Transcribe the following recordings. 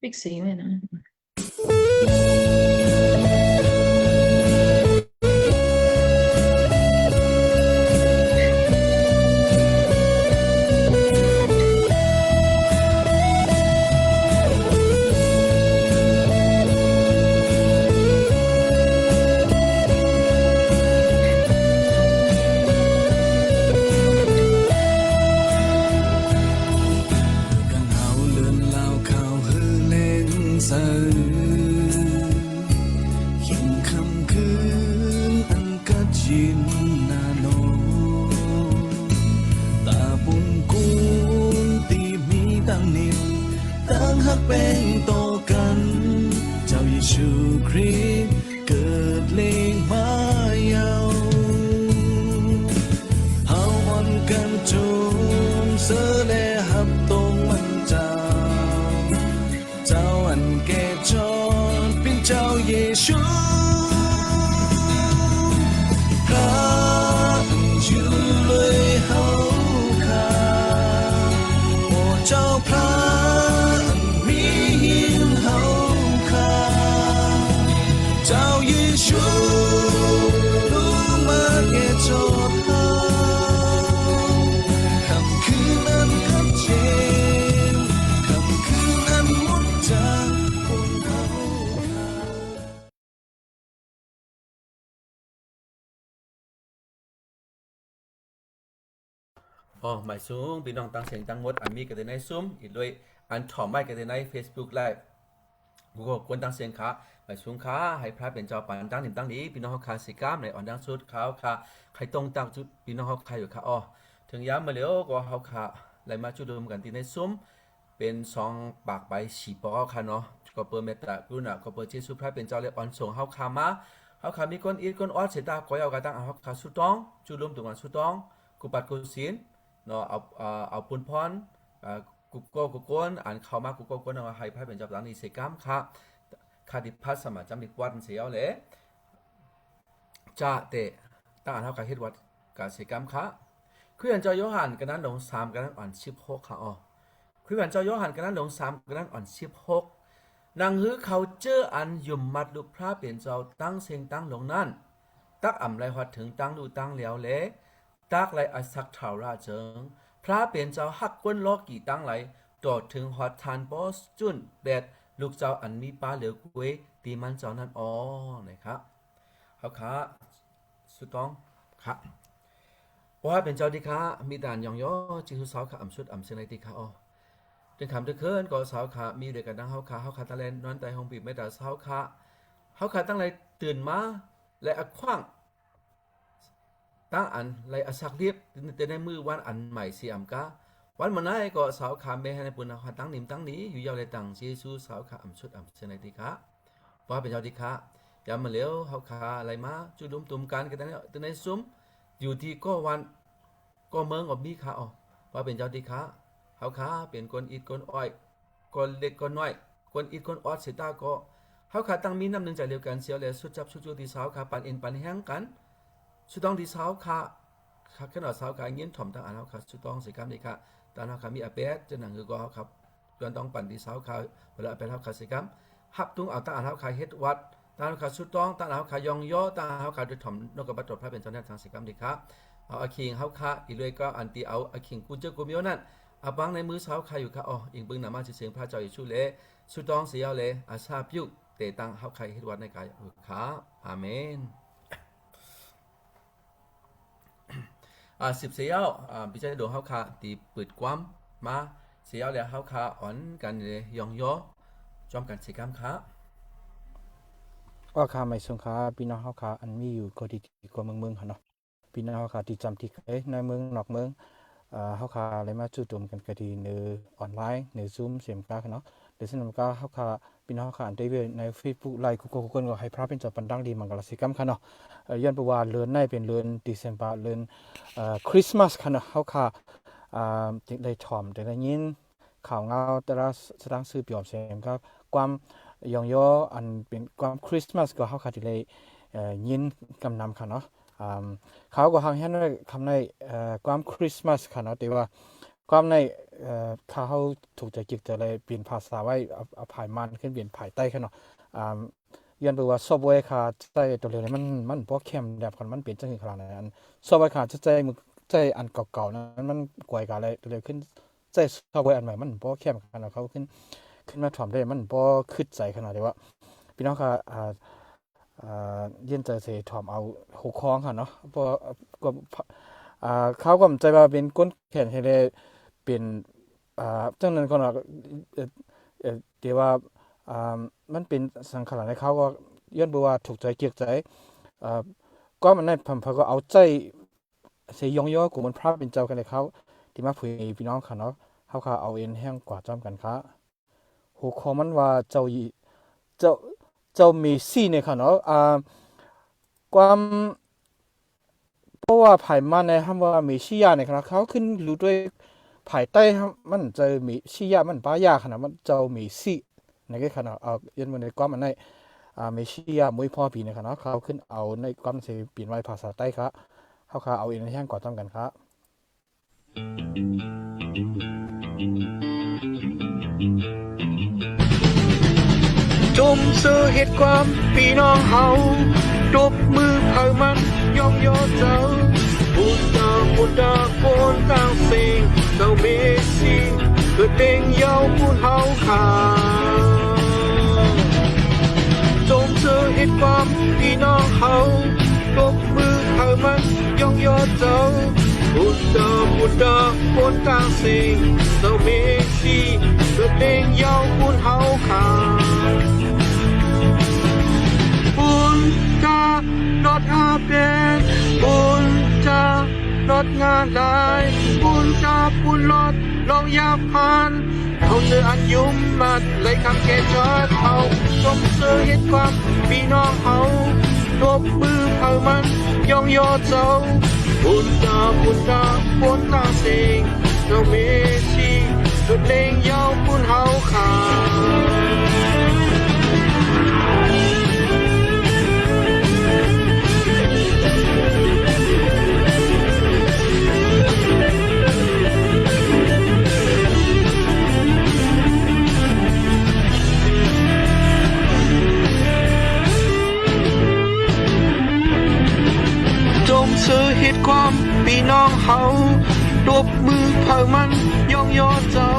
ปิกสีไว้นะกันเฮาเลื่อนลาวข่าวฮือเล่นเสือยิ่งค่ำคืนอันกัดยินนาโนตาบุญกุลตีมีตั้งนิดตั้งฮักเป็นโตกันเจ้าเยซูคริสต์เกิดเล่งมาเยาวเฮาอ่อนกันจนเสือและหับตรงมันเจ้าอันแก่จนเป็นเจ้าเยซูพระอยู่เลยเฮาข้าโอ้เจ้าพระมีหินเฮาข้าเจ้าเยซูรู้มาแก่จนเฮาคำคืนนั้นคับเจนคำคืนนั้นหมดจากคนเฮาข้า หมายสูงพี่น้องตั้งเสียงตั้งหมดอันมีกันในซุ่มอีกด้วยอันถ่อมไม่กันใน Facebook Live กูก็ควรตั้งเสียงขาหมายสูงขาให้พระเป็นเจ้าปันตั้งหนิมตั้งนี้พี่น้องเขาขาสิกล้ามในอ่อนดังสุดเขาขาใครตรงตั้งจุดพี่น้องเขาขาอยู่ขาถึงย้ำมาแล้วก็เขาขาไหลมาจุดรวมกันที่ในซุ่มเป็นสองปากใบฉีปอค่ะเนาะก็เปิดเมตตากรุณาก็เปิดเจสุพระเป็นเจ้าเลยอ่อนส่งเขาขามาเขาขามีคนอีกคนออดเสตาก็เอากระตั้งเขาขาสุดต้องจุดรวมตรงกันสุดต้องกุปัดกุศินเนาะเอาปุนพรกุโก้กุโกนอ่านเข้ามากุโก้กุโกนเอาให้พระเป็นเจ้าตั้งนี้เสกามค่ะคาดิพัสสมาจำดิวัดเสียวเลยจะเตะตั้งอ่านเท่ากับเฮ็ดวัดกับเสกามค่ะคืออันเจ้าโยฮันกันนั้นลง3กันนั้นอ่อน16ค่ะคืออันเจ้าโยฮันกันนั้นลง3กันนั้นอ่อน16นางฮือเขาเจออันยุ่มมัดลูกพระเป็นเจ้าตั้งเสียงตั้งลงนั้นตักอ่ำไรหัดถึงตั้งดูตั้งแล้วเลยตักไรอัสักเท่าราเจิงพระเป็นเจ้าฮักก้นล้อกี่ตั้งไรตอดถึงหัดทานบอสจุนเบ็ดลูกเจ้าอันมีป้าเหลือกุ้ยตีมันเจ้านั้นนะครับเขาขาสุดต้องครับว่าเป็นเจ้าดีค่ะมีด่านยองย่อจิตสาวขาอ่ำชุดอ่ำเสนติค่ะถึงคำถึงเคินก็สาวขามีเด็กกันดังเขาขาตะเลนนอนใจห้องปีไม่แต่สาวขาตั้งไรตื่นมาและอักขว้างตั้งอันไรอัสักเรียบในมือวันอันใหม่เสียมกะวันมันไหนก็สาวขาเมให้ในปุ่นหัดตั้งนิมตั้งนี้อยู่ยาวเลยตั้งเจซูสาวขาอ่ำชุดอ่ำเสนติค่ะว่าเป็นเจ้าดีค่ะยามมาเลี้ยวเขาขาอะไรมาจุดลุมตุ่มกันกันในซุ้มอยู่ที่ก็วันก็เมืองอบมีค่ะว่าเป็นเจ้าดีค่ะเขาขาเป็นคนอิดคนอ้อยคนเล็กคนน้อยคนอิดคนออดเสตาก็เขาขาตั้งมีน้ำหนึ่งใจเดียวกันเสียวเลยสุดจับสุดจุดที่สาวขาปันเอ็นปันแห้งกันสุดต้องที่สาวขาขนาดสาวขาเงี้ยถ่อมตั้งอันเขาขาสุดต้องสิกรรมดีค่ะตอนเขาขามีอาเปสจะหนังคือก็เขาครับจนต้องปั่นที่สาวขาเวลาเป็นเขาขาสิกรรมฮับตุ้งเอาตั้งอันเขาขาเฮ็ดวัดตั้งเขาสุดต้องตั้งเขาขายองย่อตั้งเขาขาด้วยถ่อมนกกระบัดตบพระเป็นเจ้าหน้าทางสิกรรมดีค่ะเอาอาคิงเขาขาอีเลยก็อันตีเอาอาคิงกูเจอกูมีนั่นอาบังในมือสาวขาอยู่ค่ะอิงบึงนามาเสียงพระเจ้าอยู่ชูเล่สุดต้องเสียวเลยอาชาพิวเตตั้งเขาขาเฮ็ดวัดในกายขาอาเมน10เสียวพิจารณาดูเขาขาตีเปิดความมาเสียวแล้วเขาขาอ่อนกันเลยยองย่อจอมกันสิกรรมขาว่าค่าไม่สงค่าพี่น้องเฮาค่าอันมีอยู่ก็ดีกว่าเมืองค่ะเนาะพี่น้องเฮาค่าที่จำที่ในเมืองนอกเมืองเฮาค่าอะไรมาจุดรวมกันก็ดีในออนไลน์ใน Zoom เสียงกาเนาะเดี๋ยวซึ่งมันก็เฮาค่าพี่น้องเฮาค่าได้ใน Facebook ไลฟ์กูก็ให้พระเป็นเจ้าปันดังดีมังกรสิกรรมค่ะเนาะย้อนไปว่าเดือนในเป็นเดือนเดซเบอร์เดือนคริสต์มาสค่ะเนาะเฮาค่าได้ถ่อมได้ยินข่าวเงาแต่ละแสดงสื่อเปรียบเสียงครับความยองย่ออันเป็นความคริสต์มาสก็เขาขาดเลยยินกำนำค่ะเนาะเขาก็ทำให้คำในความคริสต์มาสค่ะเนาะแต่ว่า ความในถ้าเขาถูกใจจิกจะเลยเปลี่ยนภาษาไว้เอาภายมันขึ้นเปลี่ยนภายใต้ขึ้นเนาะยันบอกว่าซอฟต์แวร์ค่ะใจตัวเร็วมันพอเข้มแบบคนมันเปลี่ยนจังขนาดนั้นซอฟต์แวร์ค่ะจะใจมือใจอันเก่าๆนั้นมันกวยกันเลยตัวเร็วขึ้นใจซอฟต์แวร์อันใหม่มันพอเข้มขนาดเขาขึ้นมาถ่อมได้มันพอขึ้นใจขนาดเดียวว่าพี่น้องค่ะเย็นใจเสียถ่อมเอาหัวคล้องค่ะเนาะพอก็เขาก็ใจว่าเป็นก้นแขนให้ได้เป็นจังนั้นก็เนาะเดี๋ยวว่ามันเป็นสังขารในเขาก็ย้อนบอกว่าถูกใจเกียกใจก็มันในผมก็เอาใจเสียยองย่อกูมันพระเป็นเจ้ากันเลยเขาที่มาเผยพี่น้องค่ะเนาะเขาค่ะเอาเอ็นแห้งกว่าจอมกันค่ะหัวข้อมันว่าเจ้ามีซี่เนี่ยค่ะเนาะความเพราะว่าภายมันในคำว่ามีชี้ยาเนี่ยครับเขาขึ้นรู้ด้วยภายใต้มันจะมีชี้ยามันป้ายาขนาดมันเจ้ามีซี่ในก็ขนาดยันมันในความมันในมีชี้ยามวยพ่อปีเนี่ยครับเนาะเขาขึ้นเอาในความเสียเปลี่ยนไว้ภาษาใต้ครับเขาเอาเอ็นแห้งกว่าจอมกันครับจมซื้อเหตุความพี่น้องเฮาตบมือเผามันยองยอเจ้าบุญตาโกนต่างสิ่งเจ้าเมสีเกิดเด้งเย้าบุญเฮาขาจมซื้อเหตุความพี่น้องเฮาตบมือเผามันยองยอเจ้าบุญตาโกนต่างสิ่งเจ้าเมสีเกิดเด้งเย้าบุญเฮาขาลดอาเปนบุญจะลดงานลายบุญจะบุญลดลองยาพันเขาเจออันยุ่มมัดเลยคำแก่จอดเขาจมเสือเหตุความพี่น้องเขาตบมือเผามันยองยอเจ้าบุญจะบุญตาเสียงเจ้าเมชีสุดเลงยาวบุญเฮาขาซื้อเหตุความพี่น้องเฮาตบมือเผามันยองยอเจ้า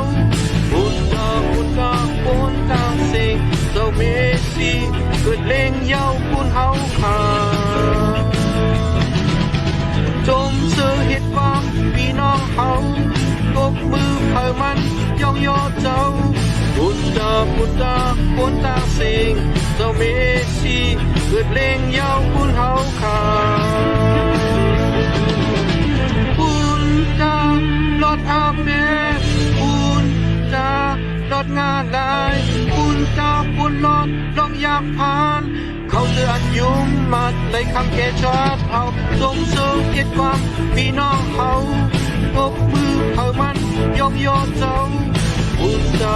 บุญตาโกนต่างสิ่งเจ้าเมสีเกิดเล่งเย้าบุญเฮาขาจมซื้อเหตุความพี่น้องเฮาตบมือเผามันยองยอเจ้าบุญตาโกนต่างสิ่งเจ้าเมสีเกิดเล่งเย้าบุญเฮาขาลดอาเมบุญจะลดงานได้บุญจะบุญลดลองอยากผ่านเขาเตือนยุ่มมัดเลยคำแก่ชาติเอาส่งเสริมเกียรติความพี่น้องเขาตบมือเผามันยองยอเจ้าบุญจะ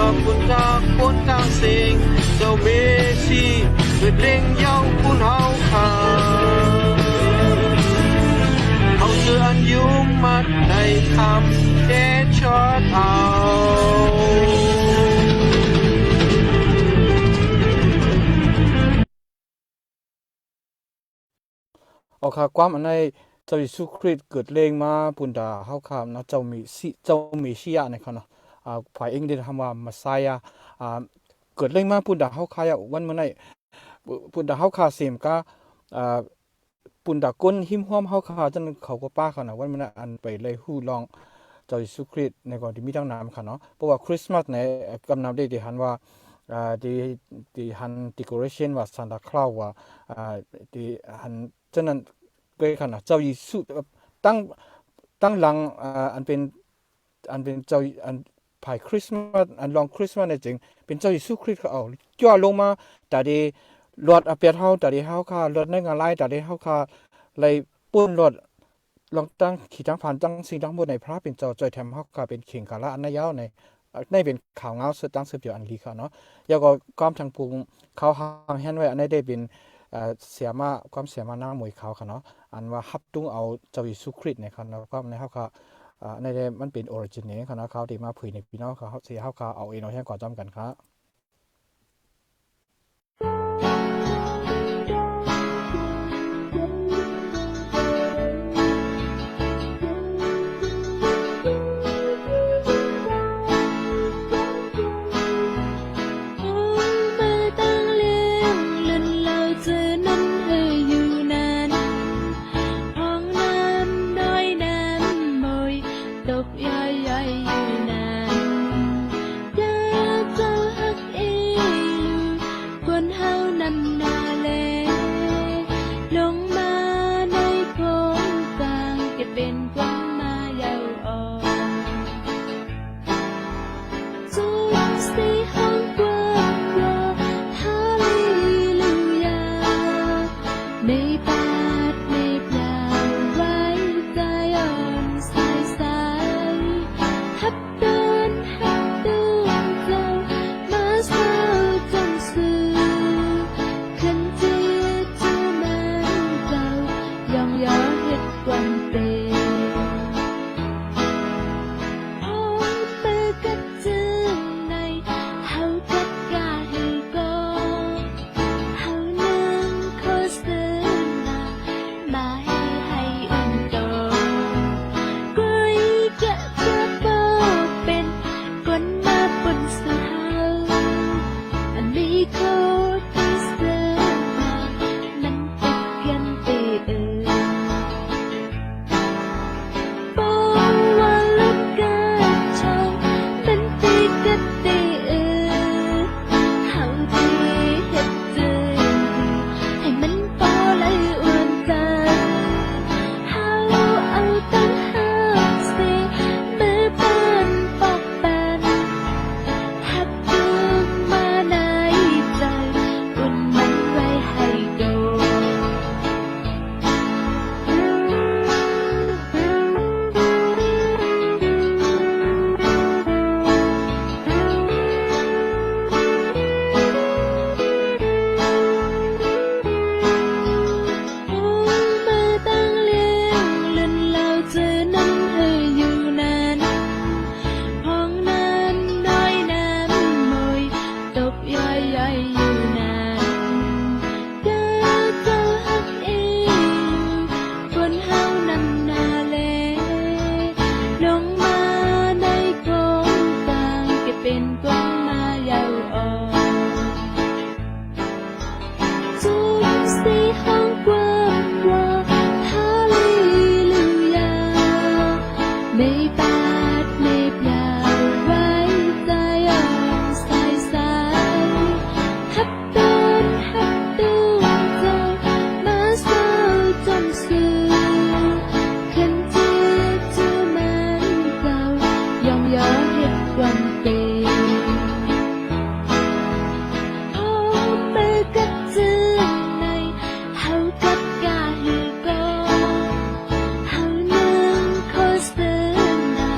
โกนต่างสิ่งเจ้าเมสีเกิดเล่งเย้าบุญเฮาขาเขาเตือนยุ่มมัดในคำแก่ชอดเอาโอเคความอันในเจ้าเยซูคริสต์เกิดเลงมาปุ่นดาเฮาคำนะเจ้ามีชียะนะครับเนาะฝ่ายเองได้ทำว่ามาไซยาเกิดเลงมาปุ่นดาเฮาคายวันเมื่อไหร่ปุ่นดาเฮาคาเสียมก็ปุ่นดาก้นหิมห้อมเฮาคาจนเขาก็ป้าเขานะวันมันอันไปเลยฮู้ลองเจ้าเยซูคริสต์ในก่อนที่มีตั้งน้ำค่ะเนาะเพราะว่าคริสต์มาสในกำนำได้หันว่าที่หันดิโคเรชันว่าซานตาคลาวว่าที่หันฉะนั้นเกิดค่ะนะเจ้าเยซูตั้งหลังอันเป็นเจ้าอันภายคริสต์มาสอันลองคริสต์มาสในจริงเป็นเจ้าเยซูคริสต์เขาเอาจ่อลงมาแต่ดีลอดอเปียเฮาแต่ดีเฮาค่ะลอดในงานไล่แต่ดีเฮาค่ะเลยปุ่นลอดลองตั้งขีดตั้งผ่านตั้งสิ่งตั้งบนในพระเป็นเจ้าจอยแถมเฮาค่ะเป็นเข่งกาละอันนายาวในเป็นข่าวเงาสุดตั้งสืบอยู่อันลีค่ะเนาะแล้วก็ความทางปรุงเขาหางแฮนไว้อันนี้ได้เป็นเสียมาความเสียมาหน้ามวยเขาค่ะเนาะอันว่าฮับตุ้งเอาเจ้าเยซูคริสต์ในครับแล้วก็ในเขาค่ะ ในมันเป็นออริจินเนี่ยค่ะเนาะเขาที่มาเผยในพี่น้องเขาสิเฮาเขาเอาเองเอาแห้งก่อจอมกันครับ มาตั้งเลี้ยงเล่นเราเจอนั้นให้อยู่นานห้องน้ำน้อยน้ำมอยตกย่อยย่อยอยู่นานอยากจะฮักเอลูควรเฮานำนาเลลงมาในโครงกลางเก็บเป็นกวางมายาวอ่อน ทุกสี่ห้องกว้างกว่าฮาเลลูยาไม่ปาดไม่เปล่าไว้ใจอ่อนสายสายฮับเดินฮับดวงเจ้ามาเศร้าจังสื่อคันที่จะมันเจ้ายองย้อนเฮ็ดกวนเต พอมือกัดจึงในเฮากัดกาให้ก่อนเฮานึงโคสเตอร์นามาให้อุ่นโตกุยกะจะบอกเป็นคนมาปนสู่เฮาอันมีโคที่เสนามันติดกันไปบอกว่าลูกกะชงมันติดกันไปเฮาที่เฮ็ดจึงให้มันพอเลยอ้วนตาเฮาเอาตั้งหากสิมือปานปอกปานหักดึงมาในใจอุ่นมันไว้ให้โดมาตั้งเลี้ยงเล่นเราเจอนั้นให้อยู่นานห้องน้ำน้อยน้ำมอยตกย่อยย่อยอยู่นานอยากจะฮักเอลูคนเฮานำนาเลลงมาในโครงกลางเก็บเป็นกวางมายาวอ่อนทุกสี่ห้องกว้างกว่าฮาเลลูยาไม่ปาดไม่เปล่าไว้ใจอ่อนสายสายฮับเดินฮับดวงเจ้ามาเศร้าจนสื่อคันที่จะมันเจ้ายองย้อนเฮ็ดกวนเต พอมือกัดจึงในเฮากัดกาให้ก่อนเฮานึงโคสเตอร์นา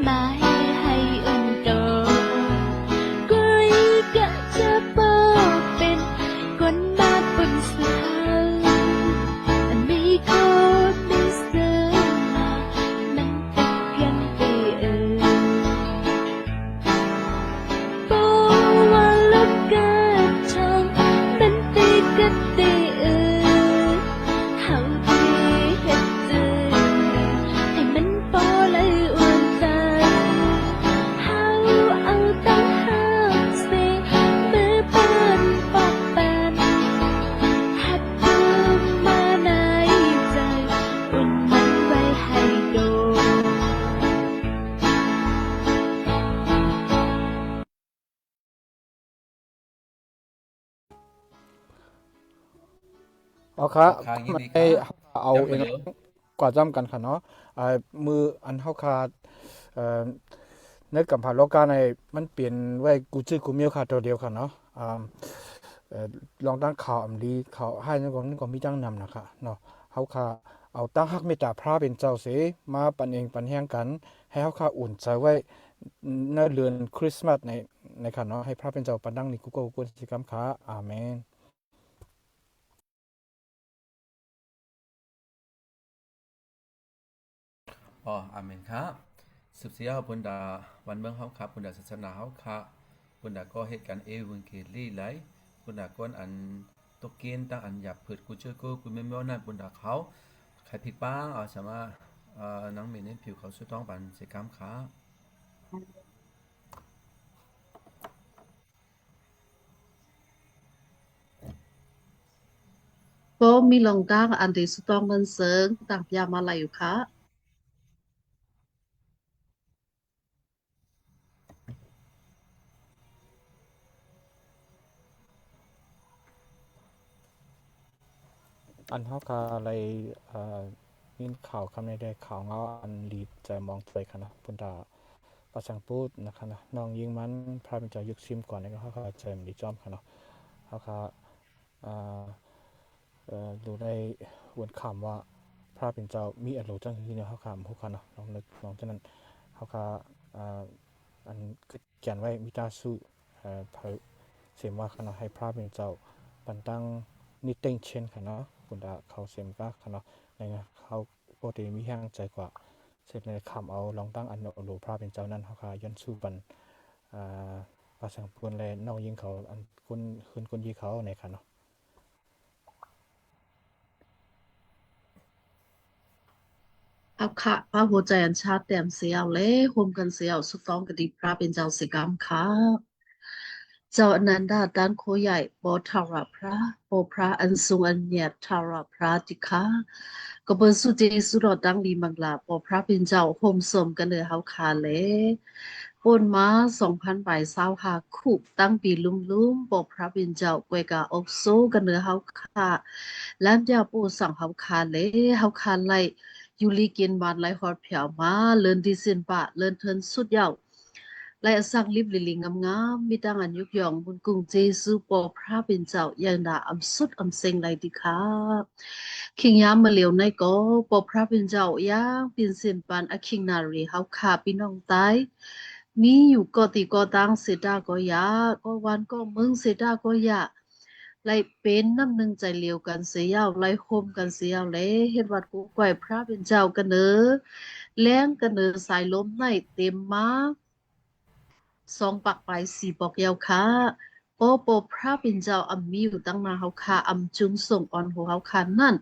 มาให้อุ่นโตกุยกะจะบอกเป็นคนมาปนสู่เฮาอันมีโคมีสเตอร์นามันติดกันไปบอกว่าลูกกะชงมันติดกันไปเฮาที่เฮ็ดจึงให้มันพอเลยอ้วนตาเฮาเอาตั้งหากสิมือปานปอกปานหักดึงมาในใจอุ่นมันไว้ให้โด เอาครับ ทางยินดีค ให้ รับ เอา จำ เอ ไป ง เลย กว่าจำกันค่ะเนาะมืออันเฮาขาดในกัมพาโลกาในมันเปลี่ยนไว้กูชื่อกูเมียวค่ะตัวเดียวค่ะเนาะลองตั้งข่าวอำลีข่าวให้นั่นก็มีจังนำนะคะเนาะเฮาค่ะเอาตั้งฮักเมตตาพระเป็นเจ้าเสมาปันเองปันแห่งกัน ให้เฮาค่ะอุ่นใจไว้ในเดือนคริสต์มาสในค่ะเนาะให้พระเป็นเจ้าปันดังนี่กูก็ควรสิกรรมค่ะอาเมน อ๋ออาเมนครับสืบเสียเฮาปุ่นดาวันเมืองเฮาครับปุ่นดาศาสนาเฮาค่ะปุ่นดาก็เฮ็ดกันเอวังเกลีหลายปุ่นดาก้นอันตกเกณฑ์ตั้งอันหยับเผิดกูเจอกูกูแม่นบ่นั่นปุ่นดาเขาใครผิดบ้างสามารถนังเมนผิวเขาสุดต้องปันสิกรรมครับก็มีลองก้างอันที่สตองเงินเซิงต่างพยามาลายอยู่ค่ะอันเฮาก็เลยยินข่าวคำในได้ข่าวเงาอันลีดใจมองใจค่ะเนาะพุ่นดาประสังพูดนะคะนะน้องยิงมันพระเป็นเจ้ายุคซิมก่อนนะครับเขาใจมันดีจอมค่ะเนาะเขาก็อ่าดูได้วนคำว่าพระเป็นเจ้ามีอารมณ์จังที่เนี่ยเขาคำพวกเขาเนาะลองนึกลองจากนั้นเขาก็อันเขียนไว้มิตาสุพระเสียมว่าค่ะเนาะให้พระเป็นเจ้าปันตั้งนิเต็งเช่นค่ะเนาะคุณดาเขาเสียมก็ค่ะเนาะในเขาปกติมีแห้งใจกว่าเสร็จในคำเอาลองตั้งอันโอโลพระเป็นเจ้านั้นเขาก็ย้อนสู้ปันภาษาพูนเลยนอกยิงเขาอันคนยีเขาในค่ะเนาะเอาค่ะพระหัวใจอันชาติแต้มเสียวเลยโฮมกันเสียวสตองกดีพระเป็นเจ้าสิกรรมค่ะเจ้าอนันดาด้านโคใหญ่บอทาราพระโอพระอันสูงอันเหยียดทาราพระติค่ะก็เปิดสุเจสุรอดังดีมังลาปอพระเป็นเจ้าโฮมสมกันเลยเฮาคาเลยปนมา2,000ใบเศร้าหาคุตั้งปีลุ่มๆปอพระเป็นเจ้ากวยกาอกโซกันเลยเฮาค่ะแล้วจะปูสั่งเฮาคาเลยเฮาคาไลยูรีเกนบานไลฮอดเผียวมาเลินดิเซนปะเลินเทินสุดยาวไลสั่งลิบลิลิงงามๆมีตั้งอันยุกยองบุญกุงเจซูปอพระเป็นเจ้าอย่างดาอำสุดอำเซงไลดิค่ะคิงยามมาเหลียวในก็ปอพระเป็นเจ้าย่างเป็นเส้นปานอคิงนารีเฮาขาพี่น้องตายมีอยู่ก็ติก็ตังเสดาก็ยาก็วันก็มึงเสดาก็ยาไลเป็นน้ำหนึ่งใจเลียวกันเสียาวไลโคมกันเสียาวเลยเฮ็ดวัดกูไก่พระเป็นเจ้ากันเนอแล้งกันเนอสายลมในเต็มมา2 ปักไป4 ปอกยาวค่ะโอโปพระเป็นเจ้าอัมมีอยู่ตั้งนาเฮาคาอัมจุงส่งอ่อนหัวเฮาคานั่น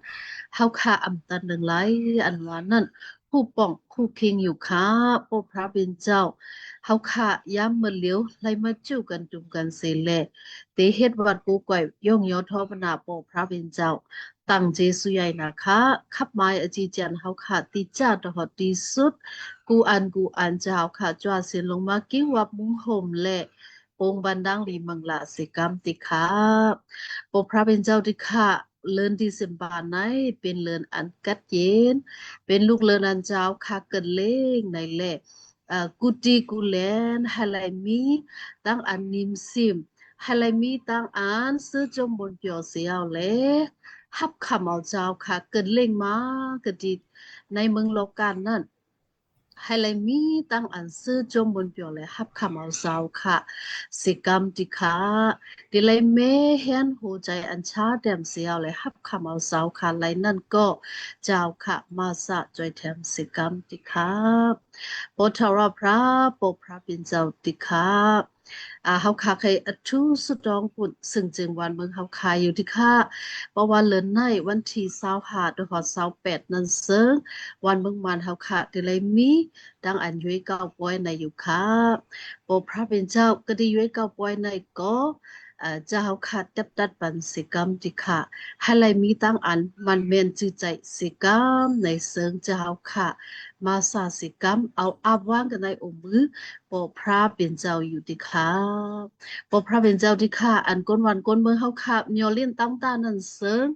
เฮาคาอัมตันหนึ่งไหลอันวานั่นคู่ป่องคู่คิงอยู่ค่ะโอพระเป็นเจ้าเฮาคาย้ำมือเลี้ยวไล่มาจู้กันจุ่มกันเสแลเตเฮ็ดวัดกูก่อยย่องยอทอปนาโปพระเป็นเจ้าตั้งเจสุใหญ่นะคะขับไม้อจีจันเฮาขาติจ้าตหอดดีสุดกูอันเจ้าค่ะจวาเสียนลงมากิ้งวับมุงห่มและองค์บันดังลีมังละสิกรรมติค่ะปกพระเป็นเจ้าติค่ะเลินที่สิบบานไหนเป็นเลินอันกัดเย็นเป็นลูกเลินอันเจ้าค่ะเกิดเล่งในแหละกุฏิกุแลนฮาไลมีตั้งอันนิมซิมฮาไลมีตั้งอันซื้อจมบนเปียวเสียวเล่ฮับคำเอาเจ้าค่ะเกิดเล่งมากระดิในเมืองโลกันนั่น ให้เลยมีตั้งอันซื้อจมบนเปียวเลยฮับคำเอาเสาค่ะสิกรรมติค่ะดิเลยแม่เห็นหัวใจอันชาแดมเสียวเลยฮับคำเอาเสาค่ะไรนั่นก็เจ้าค่ะมาสะจอยแถมสิกรรมติค่ะโปทาราพระโปพระเป็นเจ้าติค่ะเฮาคาเคยอัทุสุดองปุ่นซึ่งจึงวันเมืองเฮาคาอยู่ที่ค่ะเพราะวันเลินในวันที่25ถึง28นั้นเซิงวันเมืองมันเฮาคาดิเลยมีดังอันยุ้ยเก้าป่วยในอยู่ค่ะโปพระเป็นเจ้าก็ได้ยุ้ยเก้าป่วยในก็เจ้าค่ะตับตัดปันสิกรรมติค่ะให้เลยมีตั้งอันมันเมนจือใจสิกรรมในเซิงเจ้าค่ะมาสาสิกรรมเอาอาบว่างกันในองค์มือปอพระเป็นเจ้าอยู่ติค่ะปอพระเป็นเจ้าติค่ะอันก้นวันก้นเมืองเฮาค่ะยอเลียนตั้งตานั่นเซิง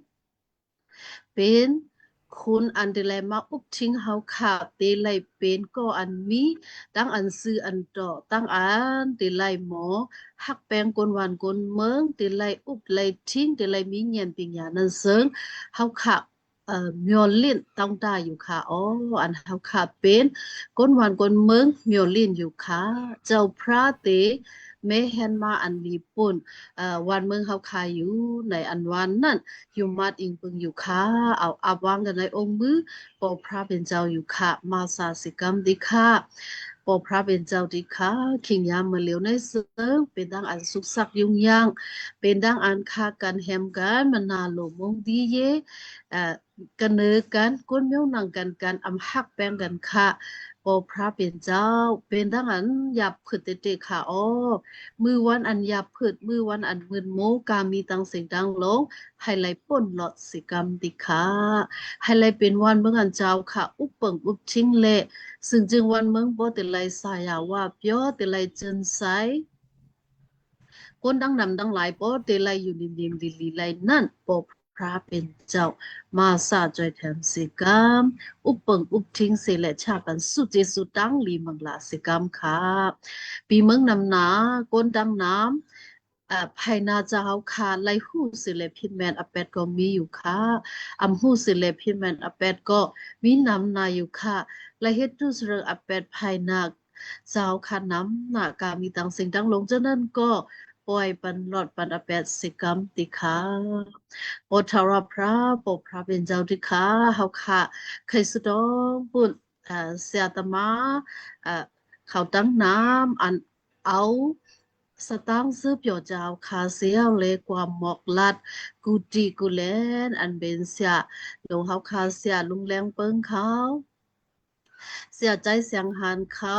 เป็นคุณอันเดลัยมาอุบทิ้งเฮาค่ะเตลัยเป็นก็อันมีตั้งอันซื้ออันต่อตั้งอันเตลัยหมอหักแปลงกนวันกนเมืองเตลัยอุบลัยทิ้งเตลัยมีเงียนปิญญานั่นเซิงเฮาค่ะมยอลินต้องได้อยู่ค่ะอ๋ออันเฮาค่ะเป็นก้นวันก้นเมืองมยอลินอยู่ค่ะเจ้าพระเต เมเฮนมาอันญี่ปุ่นวันเมืองเฮาคายอยู่ในอันวันนั้นอยู่มัดอิงปึงอยู่ค่ะเอาอับวางกันในองค์มือปอพระเป็นเจ้าอยู่ค่ะมาสาสิกรรมดีค่ะปอพระเป็นเจ้าดีค่ะขิงยามมาเหลียวในเสือเป็นดังอันสุกสักยุ่งยางเป็นดังอันคากันแฮมกันมันนาโลมงดีเยกันเนอกันก้นเมียวนังกันอำหักแป้งกันค่ะปอพระเป็นเจ้าเป็นดังอันหยับผึดเตะค่ะอ้อมือวันอันหยับผึดมือวันอันมึนโมกามีตังเสียงดังลงให้ไหลป่นหลอดสิกรรมดิค่ะให้ไหลเป็นวันเมื่อกันเจ้าค่ะอุปเปิงอุปชิงเละซึ่งจึงวันเมืองบ่ติไหลสายาว่าเปียวติไหลเจินไซก้นดังนำดังหลายบ่ติไหลอยู่นิ่มๆดีๆไหลนั่นปอพระเป็นเจ้ามาสาจอยแถมสิกรรมอุปเปิงอุปทิ้งเสและชากันสุดเจสุดดังลีมังลาสิกรรมค่ะปีเมืองนำหนาก้นดังน้ำภายนาจะเอาคาไลหูสิเลพิแมนอเป็ดก็มีอยู่ค่ะอัมหูสิเลพิแมนอเป็ดก็มีนำนาอยู่ค่ะไลเฮ็ดดูสเรอเป็ดภายนาเจ้าค่ะน้ำหนากามีตังสิ่งดังลงจากนั้นก็ปล่อยปันหลอดปันอเป็ดสิกรรมติค่ะโอทาราพระปกพระเป็นเจ้าติค่ะเฮาค่ะใครสุดองปุ่นเสียตมาเขาตั้งน้ำอันเอาสตางค์ซื้อเปียวเจ้าคาเซียวเลยกว่าหมอกลัดกูดีกูแลนอันเบนเสียลงเขาคาเสียลุงแรงเปิงเขาเสียใจเสียงหันเขา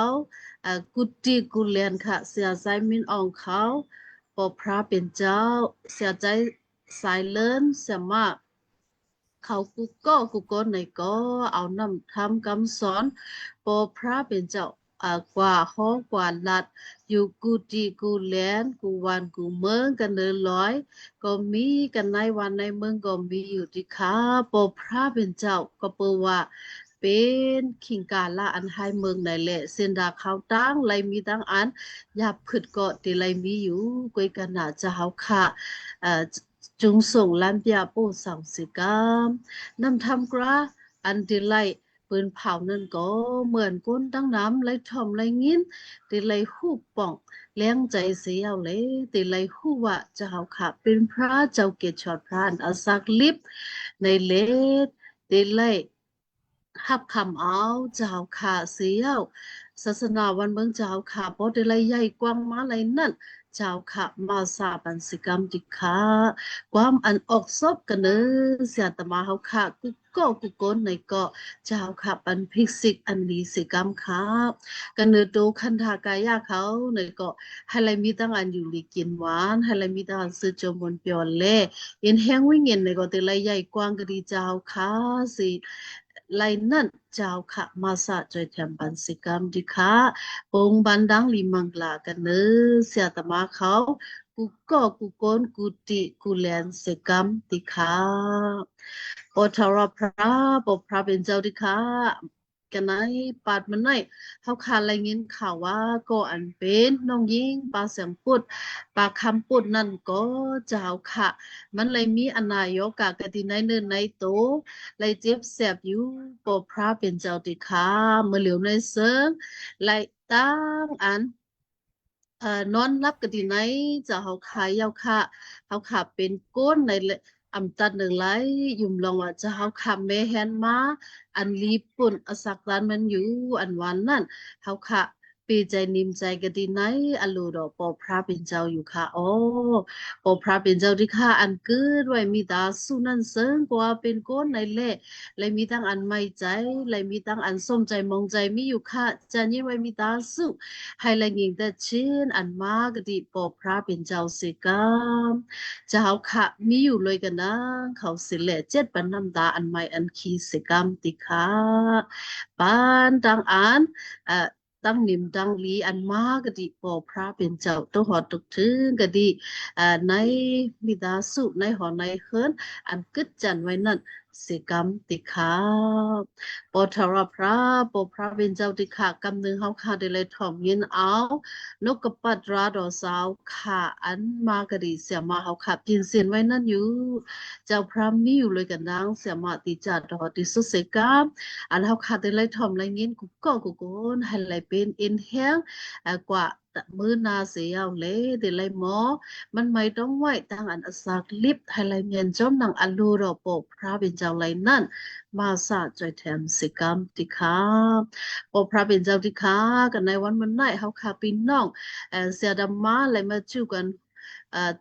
กุดีกุเลียนค่ะเสียใจมินอองเขาปอพระเป็นเจ้าเสียใจสายเลินเสียมากเขากูก็ในก็เอานำทำคำสอนปอพระเป็นเจ้ากว่าห้องกว่าลัดอยู่กูดีกูแลนกูวันกูเมืองกันเลยร้อยก็มีกันในวันในเมืองก็มีอยู่ที่ค่ะปอพระเป็นเจ้าก็เปว่าเป็นขิงกาละอันให้เมืองไหนแหละเส้นดาเขาตั้งไรมีตั้งอันอย่าผึดก็ตีไรมีอยู่กุยกันหนาจะเฮาค่ะจุงส่งล้านเปียโป้สั่งสิกรรมนำทำกระอันตีไรปืนเผานั่นก็เหมือนก้นตั้งน้ำไรทอมไรงินตีไรหูป่องแรงใจเสียวเลยตีไรหูว่าจะเฮาค่ะเป็นพระเจ้าเกศชอดพระอันอาศักลิบในเลดตีไรหับคำเอาเจ้าค่ะเสียวศาสนาวันเมืองเจ้าค่ะเพราะอะไรใหญ่กว้างมาอะไรนั่นเจ้าค่ะมาสาบันสิกรรมดิค่ะความอันออกซบกันเนอเสียตมาเฮาค่ะกูโกนในก็เจ้าค่ะปันพิกษิกอันนี้สิกรรมค่ะกันเนอโตคันธากายาเขาในก็ให้ไรมีตั้งอันอยู่ลีกินหวานให้ไรมีตั้งอันซื้อจมบนเปียวเล่ยินแห้งวิ่งเงินในก็แต่ไรใหญ่กว้างก็ดีเจ้าค่ะสิไลนั่นเจ้าค่ะมาสะจอยแถมบันสิกรรมดิค่ะปงบันดังลิมังลากันเนอเสียตมาเขากูโกนกูติกูแลนสิกรรมดิค่ะโอทารพระปพระเป็นเจ้าดิค่ะกันไหนปาดมันไหนเขาขาดอะไรเงี้ยข่าวว่าก็อันเป็นน้องยิงปลาเสียงปุดปลาคำปุดนั่นก็เจ้าค่ะมันเลยมีอนายกกะติในเนินในโตเลยเจ็บแสบอยู่ปพระเป็นเจ้าดิค่ะเมื่อเหลียวในเซิงเลยตั้งอันนอนรับกันที่ไหนจะเขาขายยาวค่ะเขาขาเป็นก้นในอำตัดหนึ่งไรยุ่มลองว่าจะเขาขาเมแฮนมาอันลีปุ่นอสักร้านมันอยู่อันวันนั่นเขาขาปีใจนิ่มใจกันที่ไหนอันลูดอกปอพระเป็นเจ้าอยู่ค่ะโอ้ปอพระเป็นเจ้าที่ค่ะอันเกิดไว้มีตาสู้นั่นเซิงกว่าเป็นก้นในเละเลยมีตั้งอันไม่ใจเลยมีตั้งอันส้มใจมองใจมีอยู่ค่ะจะนี่ไว้มีตาสู้ให้ละยิงแต่ชื่นอันมากกดีปอพระเป็นเจ้าสิกรรมเจ้าค่ะมีอยู่เลยกันนะเขาสิเลเจ็ดปันน้ำตาอันไม่อันคีสิกรรมติค่ะปานดังอันตั้งนิมดังลีอันมากกดีปอพระเป็นเจ้าตัวหอตกถึงกดีในมิดาสุในหอในเฮิรนอันกึดจันไว้นั่นสิกรรมติขาปอทารพระปอพระเป็นเจ้าติขากำหนึ่งเฮาขาได้เลยถ่อมยินเอานกกระปัดราดอสาวขาอันมากดีเสียมาเฮาขาพินเสียนไว้นั่นอยู่เจ้าพระมีอยู่เลยกันนางเสียมาติจัดดอติสุเสกามอันเฮาขาได้เลยถ่อมไรเงินกูโกนให้ไหลเป็นเอ็นแห้งกว่า มือนาเสียวเลยเดี๋ยวเลยหมอมันไม่ต้องไหวตั้งอันอสักลิบให้เลยเมียนจอมนางอัลลูรอปกพระเป็นเจ้าเลยนั่นมาสาจอยแถมสิกรรมติคาปกพระเป็นเจ้าติคากันในวันมันไหนเขาขาปีน้องเสียดำมาเลยมาจูกัน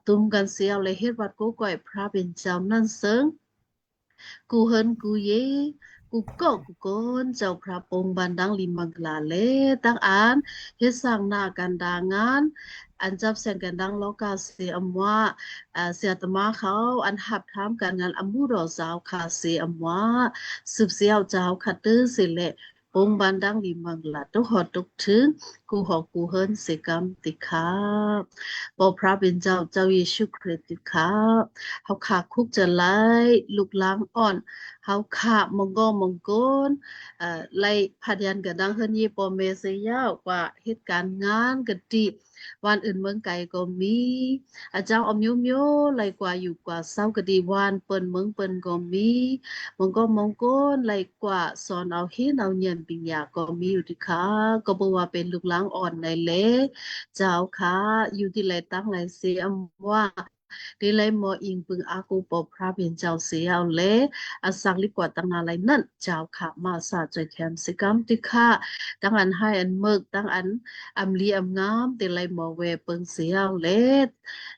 ตุ้มกันเสียวเลยเฮ็ดวัดกูก่อยพระเป็นเจ้านั่นเซิง กูเฮินกูเยกูก็กูโกนเจ้าพระปงบันดังลิมังกลาเลตั้งอันเฮ็ดสร้างหน้ากันดางานอันจับเสียงกันดังโลกาเสียอำว่าเสียตมาเขาอันหับถามการงานอมูรอสาวคาเสียอำว่าสืบเสียวเจ้าขัดตื้อสิเลปงบันดังลิมังกลาตุกหอดตุกถึงกูหอกกูเฮินสิกรรมติคาบอพระเป็นเจ้าเยซูคริสต์ติคาเฮาขาคุกจะไล่ลูกล้างอ่อน เฮาขามงโกนไล่พัดยันกระดังเฮิรนยีปอเมเสยาวกว่าเหตุการณ์งานกะติวันอื่นเมืองไกลก็มีอาจารย์อมโยไล่กว่าอยู่กว่าเศร้ากะดีวันเปิ้นเมืองเปิ้นก็มีมงโกนไล่กว่าสอนเอาเฮ็ดเอาเงียนปิญญาก็มีอยู่ที่ค่ะก็บ่ว่าเป็นลูกหลางอ่อนในเลเจ้าค่ะอยู่ที่ไหลตั้งไหลเสียมว่า đi lấy mò in bưng a cô bỏ pra biển chào xí ao lẽ à sang lý quả tăng lại nận chào khả mà sa chơi thêm sĩ cam tí khả tăng ăn hai ăn mực tăng ăn li ngám đi lấy mò về bưng xí ao lẽ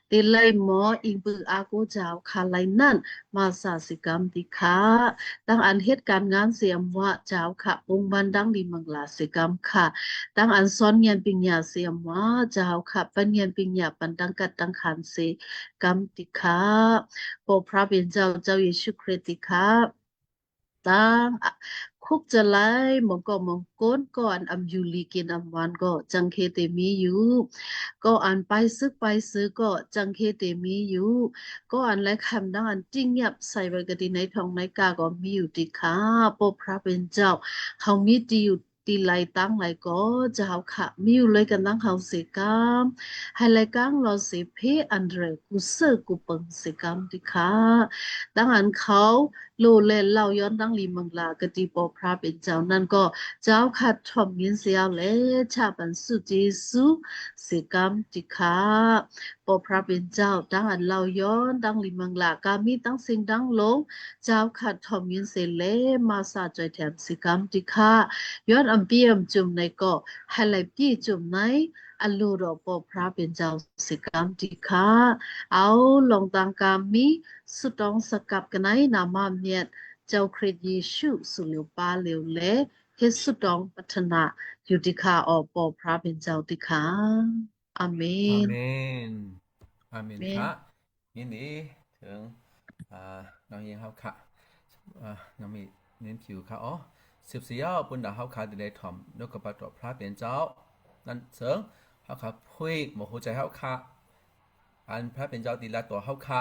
đi lấy mò in bưng a cô chào khả lại nận mà sa sĩ cam tí khả tăng ăn hếtการงานเสียมว่าเจ้าค่ะองค์บันดังดีมังลาสิกรรมค่ะตั้งอันซ้อนเงียนปิญญาเสียมว่าเจ้าค่ะปัญญาปิญญาปันดังกัดตั้งขันเส กรรมติคาโปรพระเป็นเจ้าเยซูคริสต์ติคาตั้งคุกจะไล่มองก้นก่อนอัมยูลีกินอัมวันก็จังเคเตมีอยู่ก็อันไปซื้อก็จังเคเตมีอยู่ก็อันและคำดังอันจริงเงียบใส่ไว้กติในทองในกาก็มีอยู่ติคาโปรพระเป็นเจ้าเขามีดีอยู่ตีไลตั้งไลก็จะเอาขะมิวเลยกันตั้งเขาเสกามให้ไลกังเราเสเพอันเดรกูเซอร์กูเปิงเสกามดิค่ะดังอันเขาโลเลนเล่าย้อนดังลีมังลากติปอพระเป็นเจ้านั่นก็เจ้าขัดทอมยินเสียเลชาบันสุเจสุเสกามดิค่ะปอพระเป็นเจ้าดังอันเล่าย้อนดังลีมังลากามีตั้งสิ่งดังลงเจ้าขัดทอมยินเสเลมาสาจอยแถมเสกามดิค่ะย้อนอัมเปียมจุ่มในก็ให้ไหลพี่จุ่มในอัลลูรอปอพระเป็นเจ้าสิกรรมติคาเอาลงตังกามีสุดองสกับกันในนามามเนียเจ้าคริสต์เยซูสุลิวปาเลวเลเฮสุดองพัฒนาอยู่ติคาออปอพระเป็นเจ้าติคาอาเม อาน เมนอาเมนเมน ค่ะยินดีถึงน้องยิงครับค่ะน้องมีเน้นคิวค่ะอ๋อสืบเสียวปุ่นดาเขาค่ะดีเลยถ่อมนกกระปัดตัวพระเป็นเจ้านั่นเสริงเขาค่ะพุยหมอหัวใจเขาค่ะอันพระเป็นเจ้าตีละตัวเขาค่ะ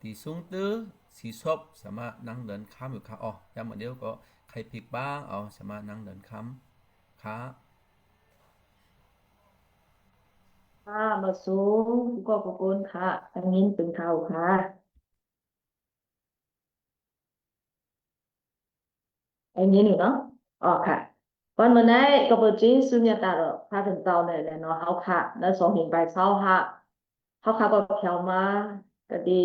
ตีสูงตื้อสีซบสามารถนั่งเดินข้ามอยู่ค่ะอ๋อย้ำเหมือนเดียวก็ใครผิดบ้างเอาสามารถนั่งเดินข้ามค่ะค่ะมาสูงก็ขอบคุณค่ะทางนี้เป็นเขาค่ะไอ้นี้หนูเนาะอ๋อค่ะวันเมื่อไหร่ก็เปิดจีนสุญญตาหรอกพาถึงเตาเลยแหละเนาะเขาค่ะแล้วสองหินใบเศร้าค่ะเขาค่ะก็เขียวมาก็ดี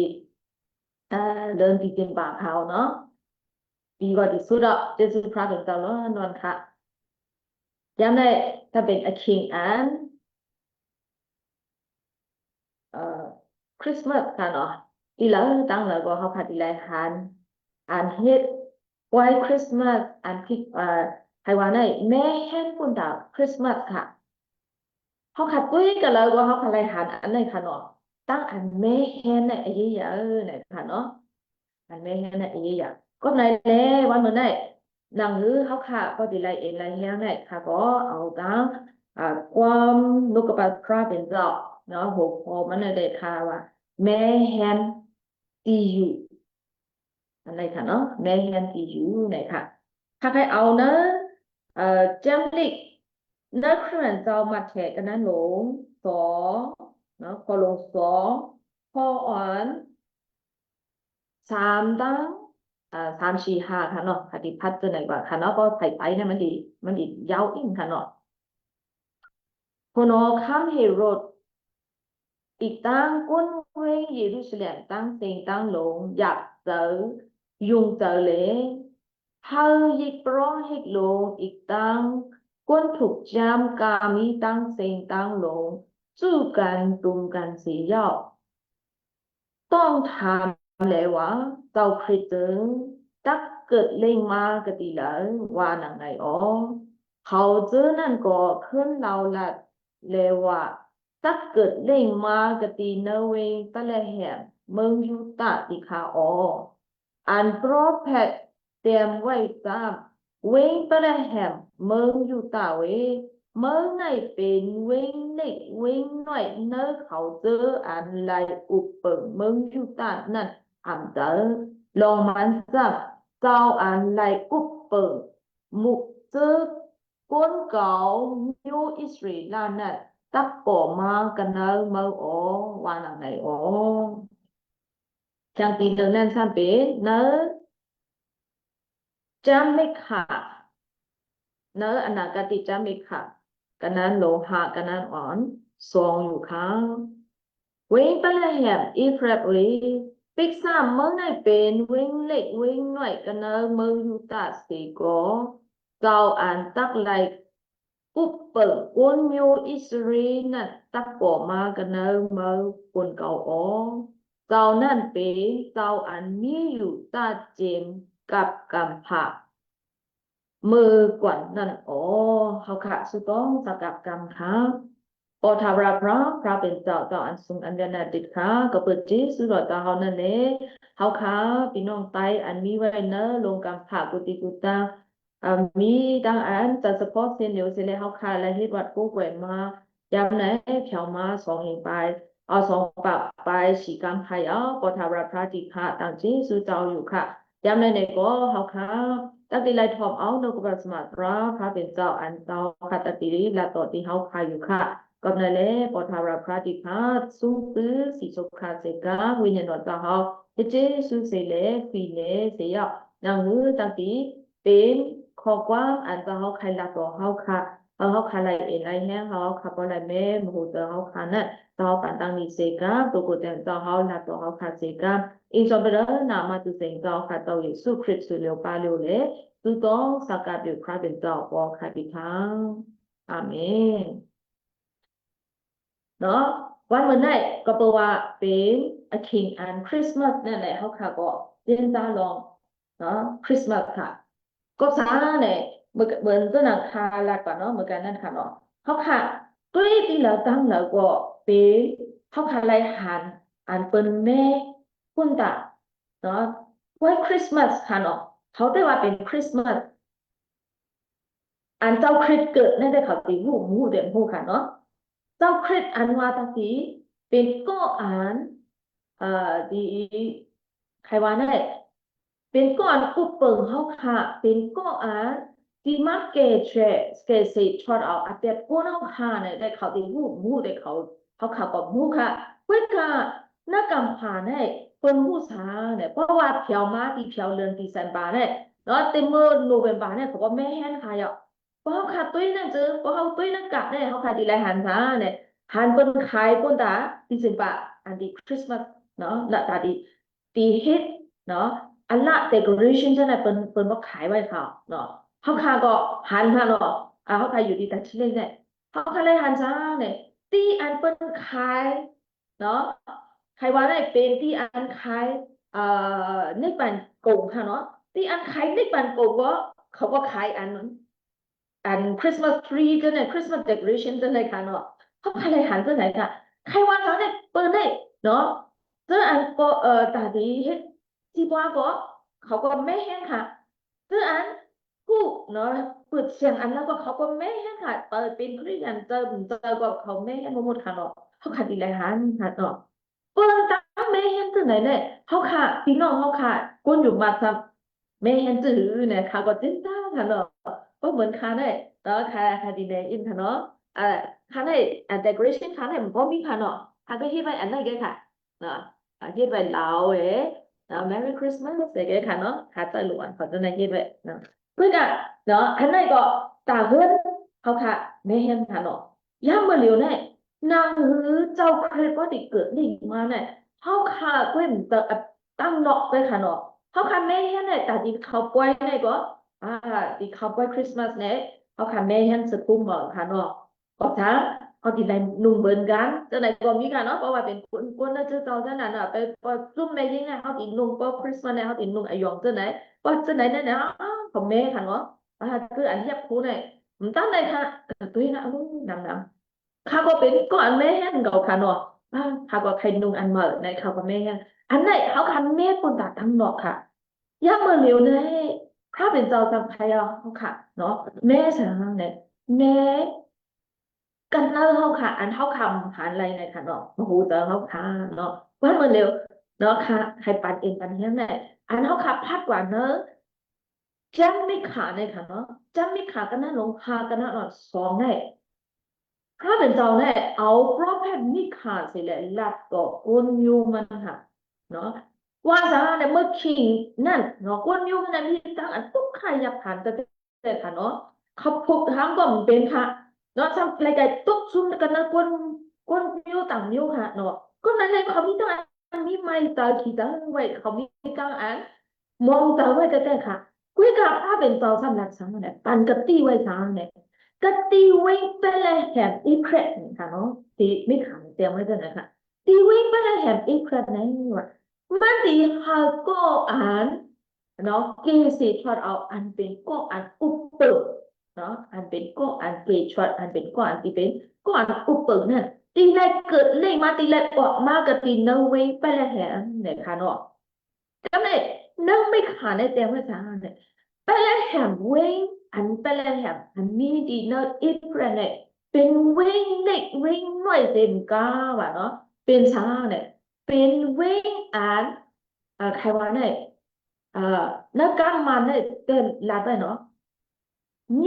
เดินตีเตียนป่าเขาเนาะดีกว่าที่สุดอ่ะเจสุพระถึงเตาแล้วนอนค่ะย้ำได้ถ้าเป็นอคิงอันเอ่อคริสต์มาสค่ะเนาะทีละตั้งแล้วก็เขาค่ะทีละหันอันเฮ็ด White Christmas อันพิกไทยว่าในแม่แห่งปุ่นดาวคริสต์มาสค่ะเขาขัดตุ้ยกันแล้วก็เขาขัดไรหันอันไหนค่ะเนาะตั้งอันแม่แห่งในไอ้ยี่ยไหนค่ะเนาะอันแม่แห่งในไอ้ยี่ยก็ในแล้วันเมื่อไหร่หนังหือเขาค่ะก็ดีไรเองไรแห่งในค่ะก็เอาตั้งความนุกกระปัดพระเป็นเจ้าเนาะหัวพอมันได้ค่ะว่าแม่แห่งตีอยู่อะไรค่ะเนาะแม่แฮนตีอยู่ไหนค่ะถ้าใครเอานะจำลิกนักเรียนจะมาแทกันนะหลงสองเนาะพอลงสองพออ่อนสามตั้งสามสี่ห้าค่ะเนาะค่ะที่พัดตัวไหนกว่าค่ะเนาะก็ใส่ไปเนี่ยมันดียาวอิ่งค่ะเนาะ คนอข้ามเฮโรดอีกตั้งก้นเวงเยรูซาเล็มตั้งเต็งตั้งหลงอยากเจอยุงเจอเลยเฮายิกปร้องให้ลงอีกตั้งก้นถูกจำกามีตั้งเต็งตั้งหลงสู้กันตุมกันเสียยอดต้องทำเลยว่าเจ้าคริสเตอร์ตักเกิดเล่งมากติแล้วว่าหนังไงอ๋อเขาเจอนั่นก็ขึ้นเราละเลยว่าตักเกิดเล่งมากติเนเวตะละแหมเมืองยูตาติคาอ๋ออันโปรเพตเตรียมไว้ตามเวงตะละแหมเมืองยูตาเวเมืองไหนเป็นเวงเล็กเวงน้อยเนื้อเขาเจออันไรอุปเปิงเมืองยูตานั่นอันเจอลองมันจับเจ้าอันไรอุปเปิงมุกเจอก้นเก่ายูอิสราเอลนั่นตักป่อมากันเนอเมื่ออ๋อวันไหนอ๋อจังตีเดินนั่นซ้ำเป็นเนอจำไม่ขาดเนออนาคติจำไม่ขาดกันนั้นโลหะกันนั้นอ่อนทรงอยู่ค่ะเวงไปเลยแหมอีฟรับเวปิกซ้ำเมื่อไหนเป็นเวงเล็กเวงน้อยกันเนอเมืองยูตาสีก็เจ้าอันตักไลกุปเปิลก้นมิวอิสราเอลนั่นตักป่อมากันเนอเมืองคนเก่าอ๋อเจ้านั่นเป็นเจ้าอันมีอยู่ตาเจมกับกำผักมือกว่านั่นอ๋อเขาค่ะสุต้องสักกับกรรมค่ะโอทาราพระเป็นเจ้าต่ออันสูงอันเดนาดิค่ะก็เปิดจีสุดต่อเขานั่นเลยเขาค่ะพี่น้องไตอันมีไว้เนอะลงกำผักกุฏิกุตามีดังอันจะเฉพาะเส้นเหลียวเส้นเลยเขาค่ะและเฮ็ดวัดกู้แหวนมายามไหนเขียวมาสองเองไปเอาสองปากไปสีกรรมไทยเอาโอทาราพระจิค่ะต่างจีสุเจ้าอยู่ค่ะยามไหนเนี่ยก็เขาค่ะตักติไลทอมเอาโนกบสมาตราพระเป็นเจ้าอันเจ้าขัตติริและต่อที่เขาพาอยู่ค่ะก็นั่นแหละปทาราพระติพาสู้ตื้อสิสุขาเสกาวิญญาณต่อเขาเจสุเสเลฟีเนเสียนางมือตักติเป็นข้อกว้างอันเจ้าเขาใครละต่อเขาค่ะเขาใครไรเอ็นไรแห้งเขาขับอะไรแม่มโหเจ้าเขาค่ะนั่นเจ้าปันตังนิเสกาตัวกูแต่เจ้าเขาละต่อเขาค่ะเสกาอินสมบัตินามาตุเสงเจ้าค่ะเจ้าเยซูคริสต์สุเลียวปาเลียวเลยตุต้องสักการะพระเป็นเจ้าปอค่ะพี่ค้างอาเมนเนาะวันเมื่อไหร่ก็แปลว่าเป็น a king and Christmas นั่นแหละเขาค่ะก็เรียนตาลองเนาะคริสต์มาสค่ะก็ซาเนี่ยเหมือนตัวหนังคาลาก่อนเนาะเหมือนกันนั่นค่ะเนาะเขาค่ะตัวที่เราตั้งเราก็เป็นเขาค่ะไรหันอันเป็นแม่คุณตาเนาะไว้คริสต์มาสค่ะเนาะเขาได้ว่าเป็นคริสต์มาสอันเจ้าคริสต์เกิดนั่นได้เขาตีหูมูเด่นหูค่ะเนาะเจ้าคริสต์อันว่าตาสีเป็นก็อ่านดีใครว่านั่นแหละเป็นก็อ่านอุปเปิงเขาค่ะเป็นก็อ่านดีมากเกเชสเกสิชอดเอาอาเปียก้นเขาค่ะเนี่ยได้เขาตีหูมูได้เขาขับกับมูค่ะเว้ยค่ะนักกำผ่านเนี่ยคนผู้ชาเนี่ยเพราะว่าเพียวมาตีเพียวเรือนตีแสนบาเนี่ยเนาะเต็มมือโนเวมบาเนี่ยเขาก็ไม่แห้งค่ะอ่ะเพราะเขาขาดตุ้ยนั่นเจอเพราะเขาตุ้ยนั่นกะเนี่ยเขาขาดดีไรหันซาเนี่ยหันเป็นขายคนตาตีสิบบาทอันดีคริสต์มาสเนาะและตาดีตีฮิตเนาะอันละเดคอเรชั่นจะเนี่ยเป็นว่าขายไว้เขาเนาะเขาขาก็หันค่ะเนาะเขาขายอยู่ดีแต่ชิ้นเนี่ยเขาขายเลยหันซาเนี่ยตีอันเป็นขายเนาะใครว่าได้เป็นที่อันขายในปันโกงค่ะเนาะที่อันขายในปันโกงก็เขาก็ขายอันคริสต์มาสทรีก็เนี่ยคริสต์มาสเดคอเรชั่นจะไหนค่ะเนาะเขาขายอะไรหันจะไหนค่ะใครว่าเขาเนี่ยเปิดได้เนาะซึ่งอันก็ตาดีเฮ็ดที่ว่าก็เขาก็ไม่แห้งค่ะซึ่งอันกูเนาะเปิดเสียงอันแล้วก็เขาก็ไม่แห้งค่ะเปิดเป็นคริสต์เจอก็เขาไม่แห้งหมดค่ะเนาะเขาขาดดีไรหันค่ะเนาะเปิดตาไม่แห้งจะไหนเนี่ยเขาขาดพี่น้องเขาขาดก้นอยู่มาซ้ำไม่แห้งจื้อเนี่ยเขาก็จิ้นตาค่ะเนาะก็เหมือนคาได้แล้วคาดีเนอินค่ะเนาะคาได้decoration คาได้มันก็มีค่ะเนาะคาก็ฮิตไว้อันนั้นก็ค่ะเนาะฮิตไว้ลาวเนาะ Merry Christmas เด็กค่ะเนาะคาจะหลวนเขาจะในฮิตไว้เนาะเพื่อนเนาะอันนั้นก็ตาเพื่อนเขาค่ะไม่เห็นค่ะเนาะ เปิดตาไม่เห็นค่ะเตือนอันกูเนาะ ย่ามาเหลียวเนี่ยนางหือเจ้าเครดว่าติเกิดดิ่งมาเนี่ยเขาขาดเว้นแต่ตั้งนอกไปค่ะเนาะเขาขาดแม่เห็นเนี่ยแต่ที่เขาป่วยเนี่ยก็ที่เขาป่วยคริสต์มาสเนี่ยเขาขาดแม่เห็นสกุลเหมือนค่ะเนาะก็ช้าเขาที่ไหนนุ่งเบิร์นกันจะไหนก็มีกันเนาะเพราะว่าเป็นคนน่าจะเจ้าจะนั่นอ่ะไปซุ่มแม่ยิ่งเนี่ยเขาที่นุ่งเพราะคริสต์มาสเนี่ยเขาที่นุ่งอายองจะไหนว่าจะไหนเนี่ยนะของแม่ค่ะเนาะคืออันที่พูดเนี่ยมันตั้งใจค่ะตัวนี้นะนำ เขาก็เป็นก็อันแม่นเขาค่ะเนาะเขาก็ใครนุ่งอันเหมิดในเขาก็แม่นอันไหนเขาคันแม่คนตาทั้งนอกค่ะย่าเมื่อเร็วเนี่ยถ้าเป็นเจ้าจำใครอ่ะเขาค่ะเนาะแม่ฉันเนี่ยแม่กันเล่าเขาค่ะอันเขาคำผ่านอะไรในค่ะเนาะโอ้โหเจอเขาค่ะเนาะว่าเมื่อเร็วเนาะค่ะให้ปันเองปันเฮี้ยงเนี่ยอันเขาขับพัดกว่าเนอะจังไม่ขาดเลยค่ะเนาะจังไม่ขาดกันนะลงหากันนะหลอดสองเนี่ย ถ้าเป็นเจ้าเนี่ยเอาเพราะแพทย์นี่ขาดสิแหละหลักก็กวนยูมันค่ะเนาะว่าซะเนี่ยเมื่อคิงนั่นเนาะกวนยูมันนั่นที่ตั้งอันตุ๊กใครอยากผ่านแต่ค่ะเนาะเขาพกทางก็มันเป็นค่ะเนาะทำอะไรกันตุ๊กซุ่มกันนะกวนยูต่างยูค่ะเนาะก็นั่นเลยเขามีตั้งอันมีไม่ตาขีตั้งไว้เขามีตั้งอันมองตาไว้แต่ค่ะกุยกับถ้าเป็นเจ้าสำหรับสังเนี่ยปันกตีไว้สังเนี่ย ก็ตีวิ่งไปเลยแหมอีเพรสค่ะเนาะตีไม่ขันเตรียมไว้กันนะคะตีวิ่งไปเลยแหมอีเพรสนั่นว่ะมันตีเขาก็อ่านเนาะเกสิทอดเอาอันเป็นก็อันอุปเปิลเนาะอันเป็นก็อันเกชอดอันเป็นก็อันที่เป็นก็อันอุปเปิลนั่นตีแรกเกิดเลยมาตีแรกออกมาก็ตีนวิ่งไปเลยแหมเนี่ยค่ะเนาะก็เลยนั่งไม่ขาดในเตรียมไว้จ้าเนี่ย Bethlehem wing อัน Bethlehem อันนี้ดีเนอะอิบราเนี่ยเป็นวิ่งเล็กวิ่งหน่อยเต็มก้าวะเนาะเป็นช้างเนี่ยเป็นวิ่งอันใครว่าเนี่ยนักการมันเนี่ยเดินลาไปเนาะ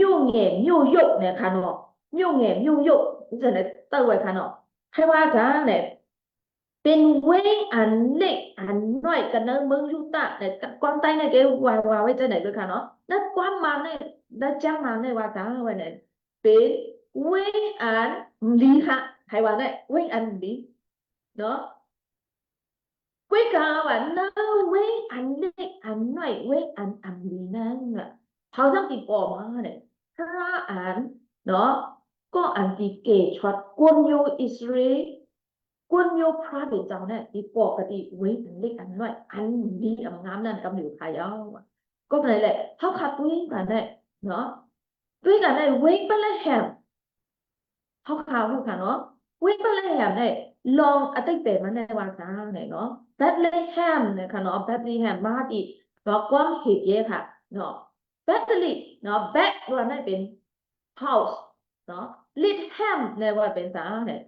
ยูเงียยูยกเนี่ยค่ะเนาะยูเงียยูยกจะเนี่ยเตัวไว้ค่ะเนาะใครว่าจ้าเนี่ย เป็นเว้งอันเล็กอันน้อยกันเนอะเมืองยูตาเนี่ยความใต้เนี่ยแกวางไว้จะไหนด้วยค่ะเนาะนั่นความมาเนี่ยนั่นจ้างมาเนี่ยว่าจ้าไว้เนี่ยเป็นเว้งอันดีค่ะใครว่าเนี่ยเว้งอันดีเนาะเว้งกาว่าเนอะเว้งอันเล็กอันน้อยเว้งอันดีนั่นอ่ะเขาต้องติดต่อมาเนี่ยพระอันเนาะก็อันดีเกตช็อตกวนยูอิสราเอล quân yêu pha để cháu này thì bỏ cái đi với anh lịch anh loại anh đi ẩm ngắm nên cầm liều khai áo có này lại hóc hạt túi cả này nó túi cả này với bên lại hẻm hóc hào cả nó với bên lại hẻm này long ở tích bể mà này vào sáng này nó Bethlehem này cả nó Bethlehem mà thì nó quang hiệp vậyค่ะnó Bethlehem nó Beth ว่าnàyเป็น house เนาะ Lithem เนี่ยว่าเป็น啥เนี่ย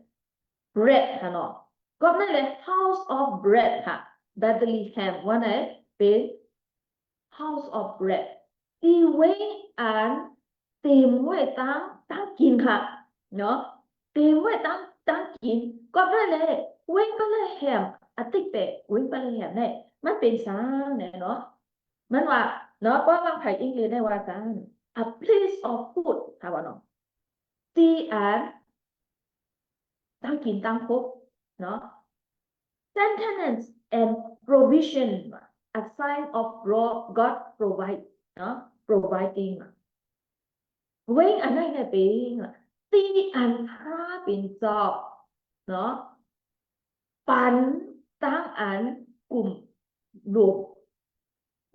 bread ค่ะเนาะก็นั่นเลย house of bread ค่ะ Bethlehem ว่าไหนเป็น house of bread ที่ไว้อ่านเต็มไว้ตั้งกินค่ะเนาะเต็มไว้ตั้งกินก็นั่นเลยไว้ก็เลยแฮมอติเปะไว้ก็เลยแฮมเนี่ยมันเป็นสางเนี่ยเนาะมันว่าเนาะก็บางไผ่อังกฤษได้ว่าสาง a place of food ค่ะว่าเนาะที่อ่านตั้งกินตั้งพบเนาะ Sustenance and provision a sign of God provide เนาะ providing เว้งอันนั้นเนี่ยเป็นตีอันพระเป็นจอบเนาะปันตั้งอันกลุ่มรวม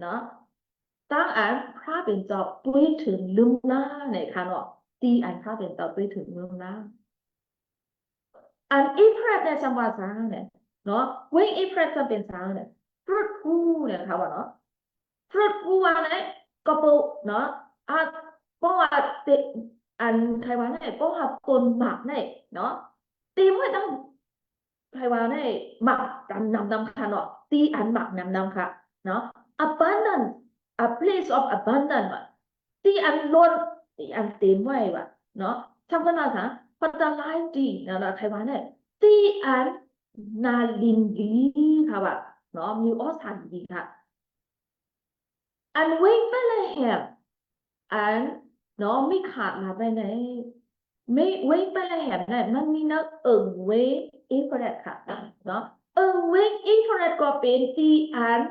เนาะตั้งอันพระเป็นจอบด้วยถึงลืมหน้าในค่ะเนาะตีอันพระเป็นจอบด้วยถึงลืมหน้าอันอีเพรสเนี่ยจำว่าสางเนี่ยเนาะเว้งอีเพรสจะเป็นสางเนี่ยฟรุตฟูเนี่ยค่ะว่าเนาะฟรุตฟูอะไรก็ปูเนาะเพราะว่าอันไทยว่าเนี่ยเพราะว่าปนหมักเนี่ยเนาะตีไม่ต้องไทยว่าเนี่ยหมักกันนำค่ะเนาะตีอันหมักนำค่ะเนาะ abundant a place of abundant ว่ะตีอันล้นตีอันเต็มไว้ว่ะเนาะทำกันมาค่ะพัฒนาดีนะไทยว่าเนี่ยตีอันนาลินดีค่ะว่ะเนาะมีออสานดีค่ะอันเว้งไปเลยแหบอันเนาะไม่ขาดมาไปไหน ไม่เว้งไปเลยแหบเนี่ยมันมีนักเว้งอินฟราเรดค่ะเนาะเว้งอินฟราเรดก็เป็นตีอัน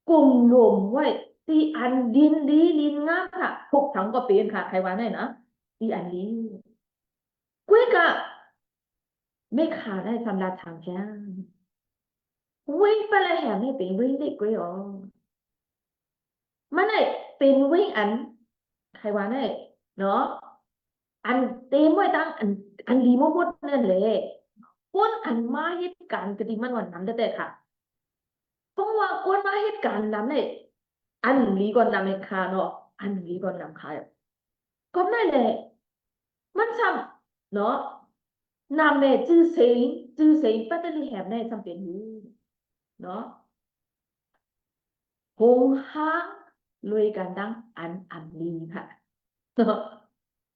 กลุ่มรวมไว้ตีอันดินดีลินงามค่ะพวกทั้งก็เป็นค่ะใครว่าได้นะตีอันดีกุ้ยกะไม่ขาดได้สำหรับทางแจ้งเว้งไปเลยแหบเนี่ยเป็นเว้งได้กุ้ยอ๋อมันเนี่ยเป็นเว้งอันใครว่าได้เนาะอันเต็มไว้ตั้งอันดีมากๆนั่นเลยคนอันมาเหตุการณ์ก็ดีมันวันนั้นแต่ค่ะเพราะว่าคนมาเหตุการณ์นั้นเนี่ยอันลีก่อนนำให้คาเนาะอันลีก่อนนำคาก็นั่นแหละมันซ้ำเนาะนำเนี่ยจื้อเสียงปัตตานีแหบเนี่ยจำเป็นอยู่เนาะหงห้างรวยกันดังอันลีค่ะเนาะ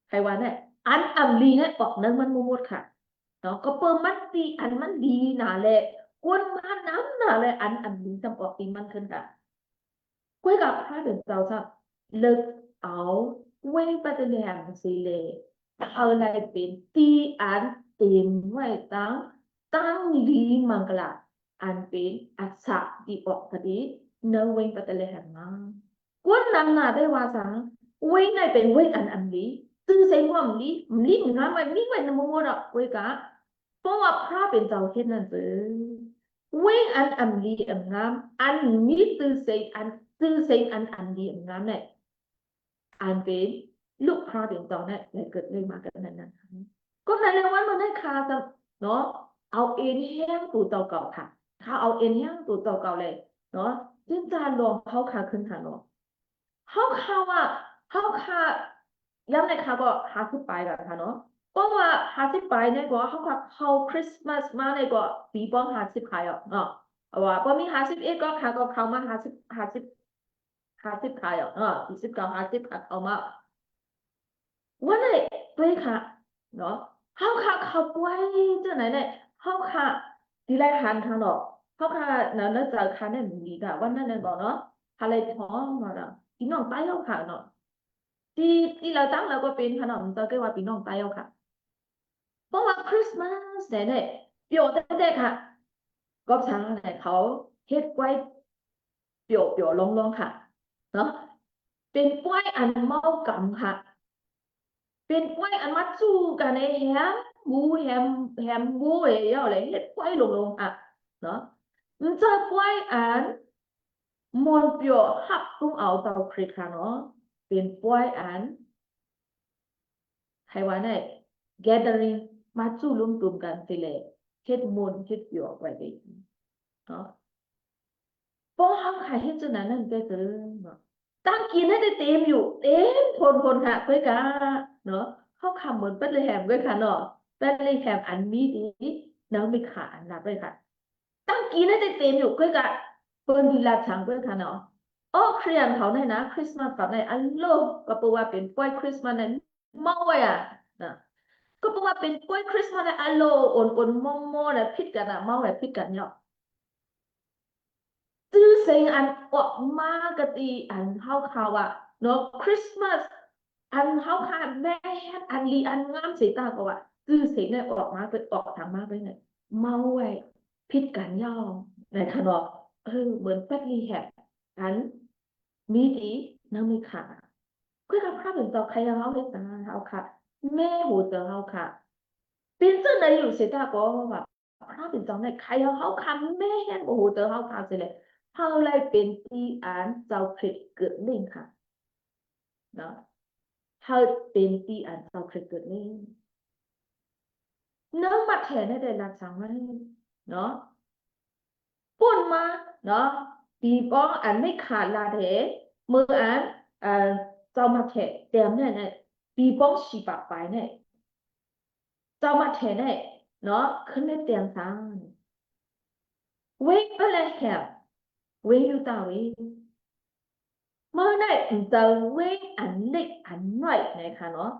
ใครว่าเนี่ยอันลีเนี่ยออกนั้นมันหมดค่ะเนาะก็เปิดมันตีอันมันดีน่ะแหละกวนมาน้ำน่ะแหละอันลีจำออกตีมันขึ้นค่ะคุยกับพระเดินเจ้าซะเลิกเอาเว้ยปัตตานีแหงสิเลยเอาอะไรเป็นตีอันเต็มไว้ตั้งลีมังกลาอันเป็นอัศดีออกพอดีเนเว้ยปัตตานีแหงนะกวนนำหน้าได้ว่าสังเว้ยในเป็นเว้ยอันลีซึ่งเสียงว่ามันลีงานไว้มีไว้ในมืออ่ะเว้ยกะเพราะว่าพระเป็นเจ้าเฮ็ดนั่นเองเว้ยอันลีงามอันมีตื่อเสียงซื่อเสียงอันดีงามเนี่ยอันเป็นลูกพระเป็นเจ้าเนี่ยเลยเกิดเลยมากันนั้นก็ในเรื่องวันมันได้คาจะเนาะเอาเอ็นแห้งตูเจ้าเก่าค่ะถ้าเอาเอ็นแห้งตูเจ้าเก่าเลยเนาะจึงจานลงเขาคาขึ้นค่ะเนาะเขาคาว่าเขาคาย้ำในคาก็หาขึ้นไปกันค่ะเนาะเพราะว่าหาสิบไปเนี่ยก็เขาเข้าคริสต์มาสมาเนี่ยก็ปีป้องหาสิบขายอ่ะเนาะว่าพอมี51ก็ค่ะก็เข้ามา50ขายอ่ะ29 50ค่ะเข้ามาวันไหนด้วยค่ะเนาะเขาค่ะเขาป่วยจังไหนเนี่ยเขาค่ะดีไลหันทางเนาะเขาค่ะนั่นจะค่ะเนี่ยมีค่ะวันนั้นเนี่ยบอกเนาะอะไรท้องมาแล้วพี่น้องตายแล้วค่ะเนาะที่เราตั้งเราก็เป็นขนมจะเรียกว่าพี่น้องตายแล้วค่ะเพราะว่าคริสต์มาสเนี่ยเปรียวแต่ค่ะก็ช้างเนี่ยเขาเฮ็ดไว้เปรียวลงค่ะเนาะเป็นกล้วยอันเมากำค่ะเป็นกล้วยอันมัดสู้กันในแฮมบูเอ๋ออะไรเฮ็ดกล้วยลงค่ะเนาะมันจะกล้วยอันมนเปรียวหับตุ้งเอาเตาคริสค่ะเนาะเป็นกล้วยอันใครว่าเนี่ย gathering มาสู้รวมตุ่มกันสิเลยเฮ็ดมนเฮ็ดเปรียวไว้ได้เนาะเพราะเขาขายเฮ็ดจังนั้นนั่นก็คือเนาะตั้งกินให้ได้เต็มอยู่เต็มคนค่ะเพื่อกะเนาะเขาคำเหมือนเปตเลแฮมด้วยค่ะเนาะเปตเลแฮมอันมีดีเนาะมีขาอันนับเลยค่ะตั้งกินให้ได้เต็มอยู่เพื่อกะเปิ้นดีลาชังเพื่อค่ะเนาะอ๋อคริสต์เขาเนี่ยนะคริสต์มาสเขาเนี่ยอันโลก็แปลว่าเป็นป่วยคริสต์มาสเนี่ยเมาไว้อ่ะนะก็แปลว่าเป็นป่วยคริสต์มาสเนี่ยอันโลอ่อนๆมอๆเนี่ยพิดกันอ่ะเมาไว้พิดกันเนาะ จื้อเสียงอันออกมากะตีอันเฮาข่าวว่าเนาะคริสต์มาสอันเฮาข่าวแม่แฮดอันลีอันงามเสียตาก็ว่าจื้อเสียงเนี่ยออกมาเป็นออกทางมาไปเนี่ยเมาไว้พิดกันย่อในขนอกเหมือนแป๊ดรีแฮบอันมีดีน้ำมีขาคือทำข้าวเป็นต่อใครเฮาเฮ็ดนะเฮาค่ะแม่หูเจอเฮาค่ะเป็นจังไดอยู่เสียตาก็แบบข้าวเป็นจังไดใครเฮาค่ะแม่แฮดบ่หูเจอเฮาค่ะสิเลยเฮาเลยเป็นที่อ่านเจ้าคริสเกิดเล่นค่ะเนาะเฮาเป็นที่อ่านเจ้าคริสเกิดเล่นเนื้อมาแทนได้รักษาไว้เนาะปุ่นมาเนาะปีป้องอันไม่ขาดลาเทมืออันเจ้ามาแทนเต็มเนี่ยปีป้องสีปากไปเนี่ยเจ้ามาแทนเนี่ยเนาะขึ้นได้เตียงซานเว้งไปเลยแหบเว้งอยู่ตาเว้งเมื่อได้เจอเว้งอันเล็กอันน้อยนะคะเนาะ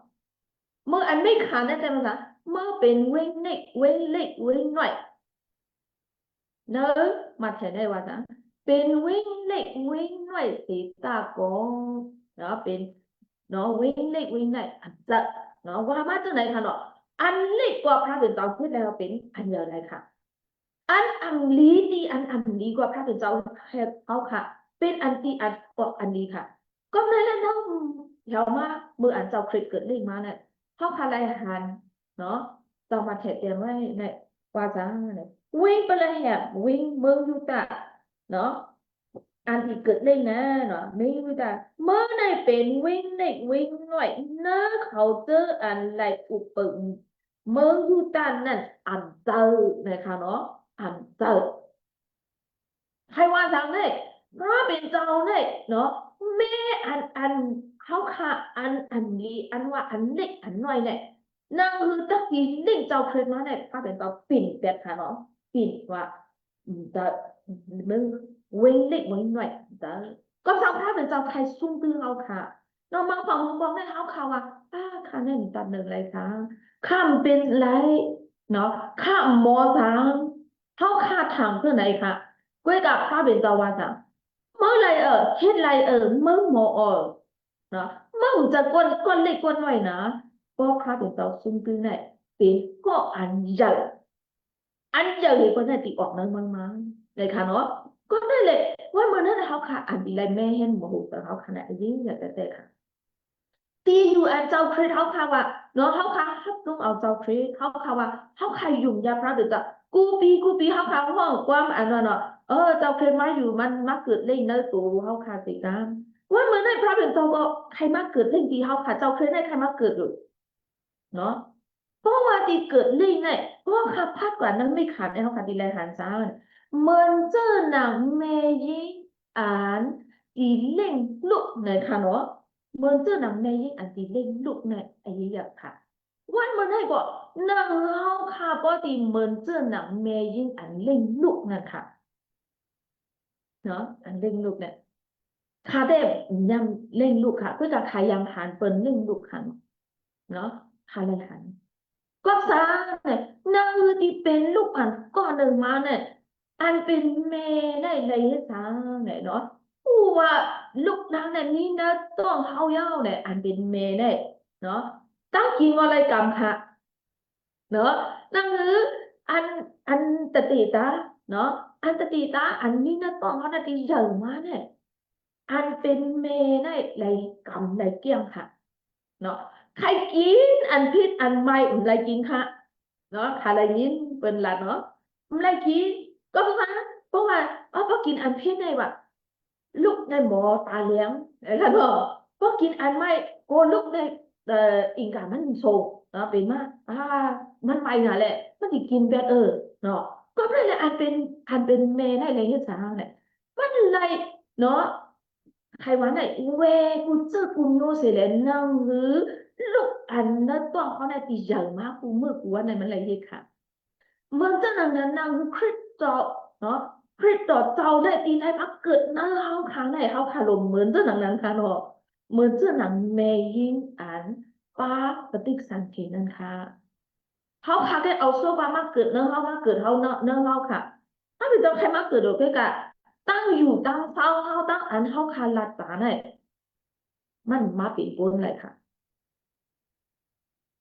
เมื่ออันไม่ขาดนั่นใช่ไหมคะเมื่อเป็นเว้งเล็กเว้งเล็กเว้งน้อยเนอะมาแทนได้ว่าจ้ะเป็นเว้งเล็กเว้งน้อยสีตาโกเนาะเป็นเนาะเว้งเล็กเว้งน้อยอันจะ เนาะว่ามาจากไหนค่ะเนาะอันเล็กกว่าพระเป็นเจ้าขึ้นแล้วเป็นอันเดียวเลยค่ะอันลีดีอันลีกว่าพระเป็นเจ้าเขาค่ะ เป็นอันที่อันกว่าอันนี้ค่ะ ก็เลยแล้วน้องเดี๋ยวมาเมื่ออันเจ้าคริสเกิดเรื่องมาเนี่ยเขาคาไลหันเนาะเจ้ามาแถเตรียมไว้เนี่ยว่าจ้าเนี่ยวิ่งไปเลยแหบวิ่งเมืองยูตาเนาะอันที่เกิดเรื่องนะเนาะไม่ยูตาเมื่อในเป็นวิ่งในวิ่งหน่อยนะเขาเจออันไรอุปึงเมืองยูตานั่นอันเจอนะคะเนาะอันเจอใครว่าจังเนี่ยถ้าเป็นเจ้าเนี่ยเนาะแม่อันเขาค่ะอันลีอันว่าอันเล็กอันน้อยเนี่ยนางคือตะกี้เล่งเจ้าเคยมาเนี่ยถ้าเป็นเจ้าปิ่นแบบค่ะเนาะปิ่นว่าจะมึงเว้งเล็กเว้งน้อยจะก็สำคัญเป็นเจ้าใครซุ่มตื้อเอาค่ะเรามาฟังมึงบอกได้เขาค่ะว่าค่ะเนี่ยตัดหนึ่งเลยค่ะข้ามเป็นไรเนาะข้ามมอสามเขาค่าทางเพื่อไหนค่ะ quê gặp phá biển tàu qua rằng mới lại ở hết lại ở mới mò ở đó mớiจะquân lịch quân nàyนะก็พาbiển tàu xung tư nàyเป็นก็อันใหญ่คนนั้นติออกนั้นมั้งเลยค่ะเนาะก็ได้เลยว่ามันนั่นเขาค่ะอันดีไรแม่เห็นโมโหแต่เขาขนาดยิ่งอยากแต่ค่ะตีอยู่อันเจ้าคริสเขาค่ะว่าเนาะเขาค่ะฮับต้องเอาเจ้าคริสเขาค่ะว่าเขาใครยุ่งยากพระเดือดกูปีเขาค่ะห้องความอันนั้นเนาะเจ้าเคยมาอยู่มันมาเกิดเล่นเนื้อตัวเขาค่ะสิครับว่าเหมือนในพระเป็นเจ้าก็ใครมาเกิดเล่นดีเขาค่ะเจ้าเคยได้ใครมาเกิดอยู่เนาะเพราะว่าที่เกิดเล่นเนี่ยเพราะว่าค่ะพลาดกว่านั้นไม่ขาดในเขาค่ะดีแลหันซ้ายเหมือนเจอหนังเมยิอ่านดีเล่นลุกในค่ะเนาะเหมือนเจอหนังเมยิอ่านดีเล่นลุกในไอ้ยักษ์ค่ะวันมันให้ก็หนังเขาค่ะปกติเหมือนเจอหนังเมยิอ่านเล่นลุกนะคะเนาะอันเล่งลูกเนี่ยคาเดบยังเล่งลูกค่ะเพื่อจะขายยังหันเปิลเล่งลูกหันเนาะคาเลยหันก็ซาเนี่ยนางที่เป็นลูกหันก้อนหนึ่งมาเนี่ยอันเป็นเมได้เลยซาเนี่ยเนาะว่าลูกนางเนี่ยนี่นะต้องเฮาเย้าเนี่ยอันเป็นเมได้เนาะตั้งกินอะไรกรรมค่ะเนาะนั่นคืออันอันตติตาเนาะอันตติตาอันนี้นะต้องเขานาทีใหญ่มาเนี่ยอันเป็นเมได้ไรกรรมไรเกี่ยงค่ะเนาะใครกินอันพิษอันไม่ไรกินค่ะเนาะใครไรยินเป็นละเนาะไรกินก็เพราะว่าเพราะกินอันพิษได้แบบลูกในหมอตาเลี้ยงนะคะเนาะเพราะกินอันไม่โกลูกในอิงกามันโศกเนาะเป็นมากมันไปน่ะแหละมันติกินแบบเนาะก็ไม่ได้อันเป็นเมได้เลยที่สาวเนี่ยมันไรเนาะใครว่าไหนเวกูเจอกูโยเสร็จแล้วนั่งหรือลูกอันนั้นต้องเขาในตีใหญ่มากกูเมื่อกูว่าในมันอะไรที่ค่ะเมืองเจ้าหนังนั้นนางคริสต์เนาะคริสต์เจ้าได้ตีได้พักเกิดนั่งเขาค้างไหนเขาคาลมเหมือนเจ้าหนังนั้นค่ะเนาะเหมือนเจ้าหนังเมยิงอันป้าปฏิสังเกตนั่นค่ะเขาค่ะแค่เอาโซฟามาเกิดเนื้อเขามาเกิดเขาเนื้อเขาค่ะถ้าเป็นเจ้าใครมาเกิดโดยกะตั้งอยู่ตั้งเฝ้าเขาตั้งอันเขาคาลัดตาเนี่ยมันมาเป็นปนเลยค่ะ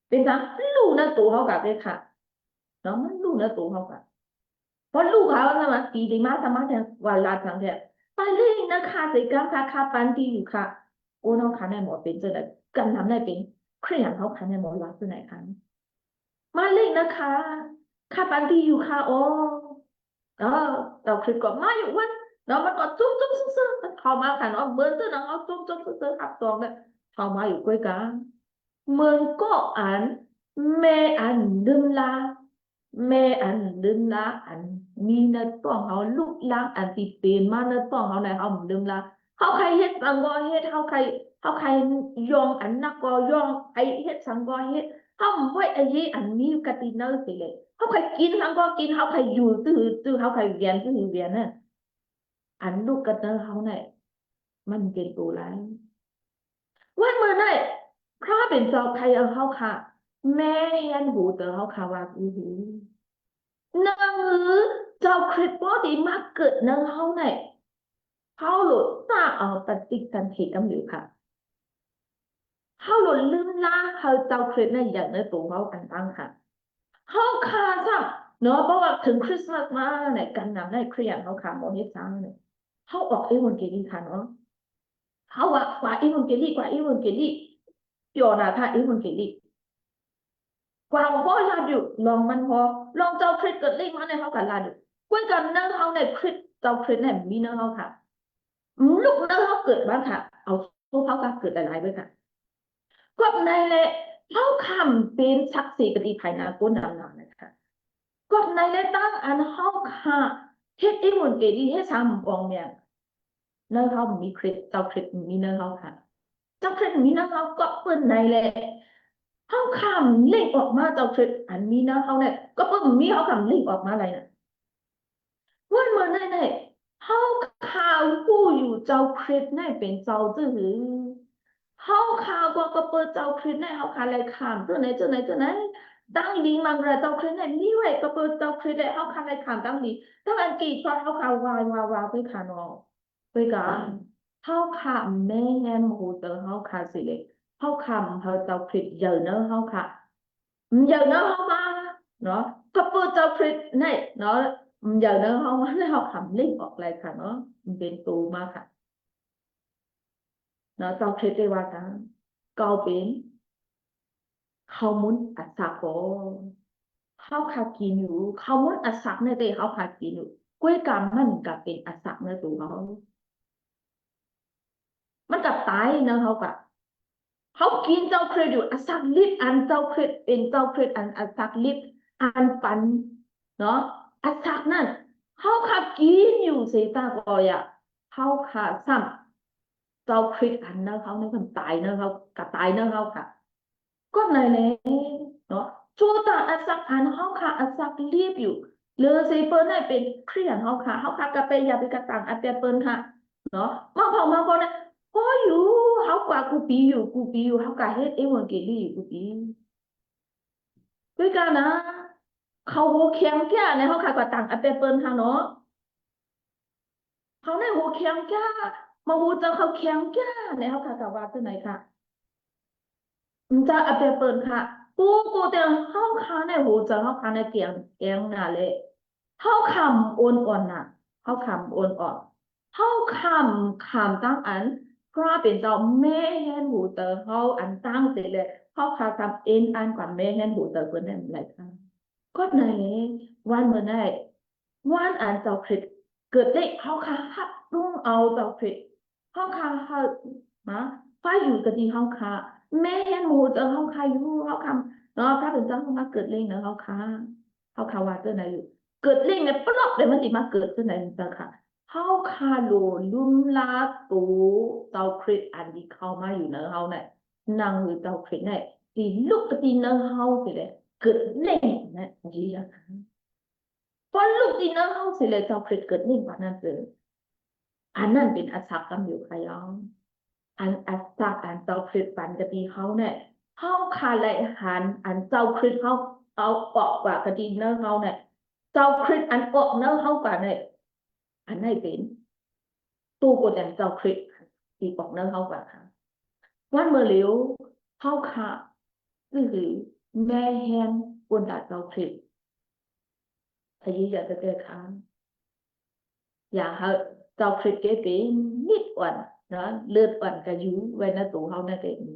เป็นทั้งลูกนั่นตัวเขากับเลยค่ะเนาะมันลูกนั่นตัวเขากับเพราะลูกเขาเนี่ยมันตีดีมากทำไมเนี่ยว่าลาจังเนี่ยไปเล่นนะคะสิกรรมค่ะค่ะปันที่อยู่ค่ะโอ้น้องค่ะในหมอเป็นเจอไหนกันทำได้เป็นเครียดเขาค่ะในหมอรักเจอไหนคะมาเล่นนะคะค่ะปันที่อยู่ค่ะโอ้เราคือก็มาอยู่วันเนาะมันก็จุ๊บซื้อมันเข้ามาค่ะเนาะเหมือนตัวน้องเอาจุ๊บซื้อขับตองเนี่ยเข้ามาอยู่ด้วยกันเหมือนก็อ่านแม่อ่านลืมลาแม่อันลืมละอันมีนะต้องเขาลูกล้างอันติเป็นมานะต้องเขาในเขาลืมละเขาใครเฮ็ดสังกอเฮ็ดเขาใครยองอันนักก็ยองไอเฮ็ดสังกอเฮ็ดเขาไว้ไอ้ยี่อันนี้กติเนอร์สิเลยเขาใครกินสังกอกินเขาใครอยู่ตื้อเขาใครเวียนเนี่ยอันลูกกันเนอร์เขาเนี่ยมันเป็นตัวร้ายวันเมื่อไหร่พระเป็นเจ้าใครเอาเขาค่ะแม่ยันหูเตอเขาค่ะว่านังเจ้าคริสต์ว่าดีมากเกิดนังเขาเนี่ยเขาหลุดตาเอาปฏิกันเหตุกำหรือค่ะ เขาหล่นลืมล้าเขาเจ้าคริสต์ในอย่างในตัวเขาอันตั้งค่ะเขาขาดซ้ำเนาะเพราะว่าถึงคริสต์มาสมาในกันนำในเครียดเขาขาดโมหิตซ้ำเนี่ยเขาออกเอวันเกลีค่ะเนาะเขาว่ากว่าเอวันเกลีกว่าเอวันเกลีเปียวนาค่ะเอวันเกลีกว่าพ่อลาดูลองมันพอลองเจ้าคริสต์เกิดเรื่องมาในเขากับลาดูกวนกันเนื้อเขาในคริสต์เจ้าคริสต์ในมีเนื้อเขาค่ะลูกเนื้อเขาเกิดบ้างค่ะเอาพวกเขาก็เกิดหลายๆด้วยค่ะก็ในเลยเขาคำเป็นศักดิ์ศรีกติภายในก้นดำนานะคะก็ในเลยตั้งอันเขาค่ะเฮ็ดอีหมุนเกดีให้สามปองเนี่ยเนื้อเขามีคริสต์เจ้าคริสต์มีเนื้อเขาค่ะเจ้าคริสต์มีเนื้อเขาก็เปิ้นในเลยเขาคำเล่งออกมาเจ้าคริสต์อันมีเนื้อเขาเนี่ยก็เปิ้นมีเขาคำเล่งออกมาอะไรนะวันเมื่อไหร่เขาข่าวผู้อยู่เจ้าคริสต์ในเป็นเจ้าจื้อเขาข่าวก็เปิดเจ้าคริสต์ในเขาข่าวอะไรข่าวตัวไหนตั้งดีมังระเจ้าคริสต์ในนี่ไว้ก็เปิดเจ้าคริสต์ในเขาข่าวอะไรข่าวตั้งดีตั้งอันกี่ตอนเขาข่าววายไปข่าวนอไปกันเขาข่าวแม่แฮมหูเตอเขาข่าวสิเลยเขาข่าวเขาเจ้าคริสต์เยอะเนอะเขาค่ะเยอะเนอะเขามาเนาะก็เปิดเจ้าคริสต์ในเนาะgiờ nó không nó học liên hoặc lại cả nóเป็นตูมาค่ะเนาะเจ้าเคยได้ว่ากันก็เป็นเขามุนอัศกอเขาขากินอยู่เขามุนอัศกในเตเขาขากินอยู่กล้วยกำมันกับเป็นอัศกในตัวเขามันกับตายเนาะเขากับเขากินเจ้าเคยอยู่อัศกลิบอันเจ้าเคยเป็นเจ้าเคยอันอัศกลิบอันปันเนาะอัศกนั่นเขาขับกินอยู่เสียตาก็อย่าเขาขาซ้ำเจ้าคริสอันเนอะเขาเนี่ยมันตายเนอะเขากับตายเนอะเขาค่ะก็ในเลยเนาะชัวตาอัสักอันเขาขาอัสักรีบอยู่เลือเซเปิลเนี่ยเป็นเครียดเขาขากับไปอย่าไปกระตังอันเปิลค่ะเนาะมาพอเนี่ยพออยู่เขากว่ากูปีอยู่เขากะเฮ็ดเอวันเกลีกูปีด้วยกันนะเขาโหเคียงแก่ในเขาขายกว่าต่างอันเป็นเปิ้นค่ะเนาะเขาในโหเคียงแก่มาโหเจอเขาเคียงแก่ในเขาขายกับว่าที่ไหนค่ะจะอันเป็นเปิ้นค่ะกูแต่เขาขาในโหเจอเขาขาในเกียงน่ะเลยเขาคำโอนอ่อนน่ะเขาคำโอนอ่อนเขาคำตั้งอันเพราะเป็นเจ้าแม่แฮนหูเตอเขาอันตั้งเสร็จเลยเขาคำเอ็นอันกว่าแม่แฮนหูเตอเปิ้นนั่นแหละค่ะก็ในวันเมื่อไหร่วันอันเจ้าคริสเกิดได้เขาค่ะฮับรุ่งเอาเจ้าคริสเขาค่ะฮับนะฟ้าอยู่กับที่เขาค่ะแม่ยันหมูเจอเขาค่ะอยู่เขาค่ะเนาะพระเป็นเจ้าเขามาเกิดเรื่องเนาะเขาค่ะว่าเจ้าไหนอยู่เกิดเรื่องเนี่ยปลอกเลยมันจะมาเกิดเจ้าไหนเจ้าค่ะเขาค่ะโลลุ่มลาตูเจ้าคริสอันที่เข้ามาอยู่เนาะเขาเนี่ยนั่งอยู่เจ้าคริสเนี่ยที่ลุกที่เนาะเขาสิเลยเกิดเล่นนะดีอะค่ะพอลูกที่น้องเขาสิเลยเจ้าคริสเกิดเล่นกว่านั้นเลยอันนั้นเป็นอัศกรรมอยู่ค่ะย้องอันอัศกอันเจ้าคริสปันกติเขาเนี่ยเขาคาเลยหันอันเจ้าคริสเขาเอาออกกว่ากติเนื้อเขาเนี่ยเจ้าคริสอันออกเนื้อเขากว่าเนี่ยอันไหนเป็นตู้กดอย่างเจ้าคริสตีออกเนื้อเขากว่าค่ะวันเมื่อเหลียวเขาค่ะคือแม่แฮมบนดาเจ้าคริสอายุอยากจะเจอครั้งอยากให้เจ้าคริสเกเป็นนิดอ่อนเนาะเลือดอ่อนกับยูไว้ในตัวเขาในเด็กนี่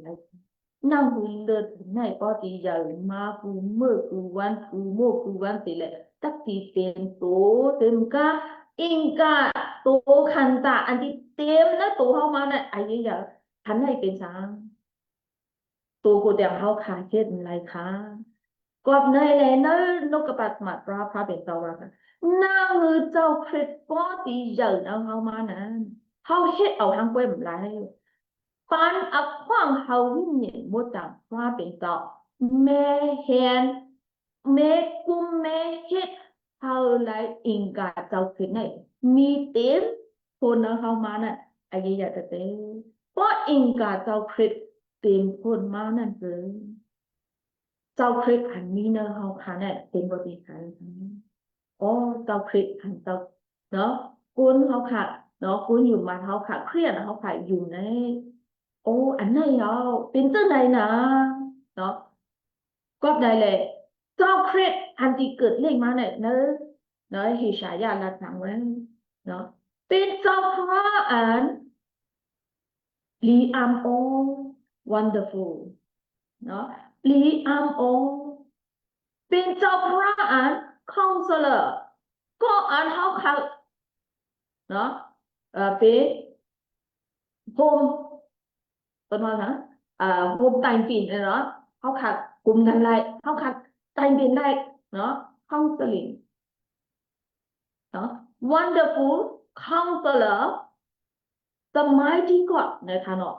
นั่งเลือดในปอดีใหญ่มากูเมื่อกูวันกูโมกูวันสิแหละตักตีเต็มโตเต็มกาอิงกาโตคันตาอันที่เต็มนะตัวเขามาเนี่ยอายุอยากทันให้เป็นช้างตัวกูเดียวเขาขาเช็ดอะไรคะกอบในเลยนะนกกระปัดหมัดพระเป็นเจ้าว่าค่ะนางมือเจ้าคริสปอตีใหญ่เอาเขามานั้นเขาเฮ็ดเอาทางกล้วยแบบไรปันอักขว้างเขาวิ่งเหนียนมดจังพระเป็นเจ้าแม่เห็นแม่กุมแม่เฮ็ดเขาไล่อิงกาเจ้าคริสไหนมีเต็มคนเอาเขามานั่นไอ้ยี่อยากจะเต็มเพราะอิงกาเจ้าคริสเต็มคนมานั่นเลยเจ้าคริสอันนี้เนอะเขาค่ะเนี่ยเป็นบริการอ๋อเจ้าคริสอันเจ้าเนาะกุนเขาค่ะเนาะกุนอยู่มาเขาค่ะเครียดเขาค่ะอยู่ใน anh này bên tư này nè đó có đây là giao khuyết anh thì cử lên mà này nó hi sai ya là thằng quen đó bên giao phá anh Lý Am Ong wonderful đó Lý Am Ong bên giao phá anh counselor có anh học học đó bên hôm tôi nói hả hôm tài phiền này đó học học cùngกันlại học học tài phiền này đó counseling đó wonderful counselor สมัยที่ก่อนนะคะเนาะ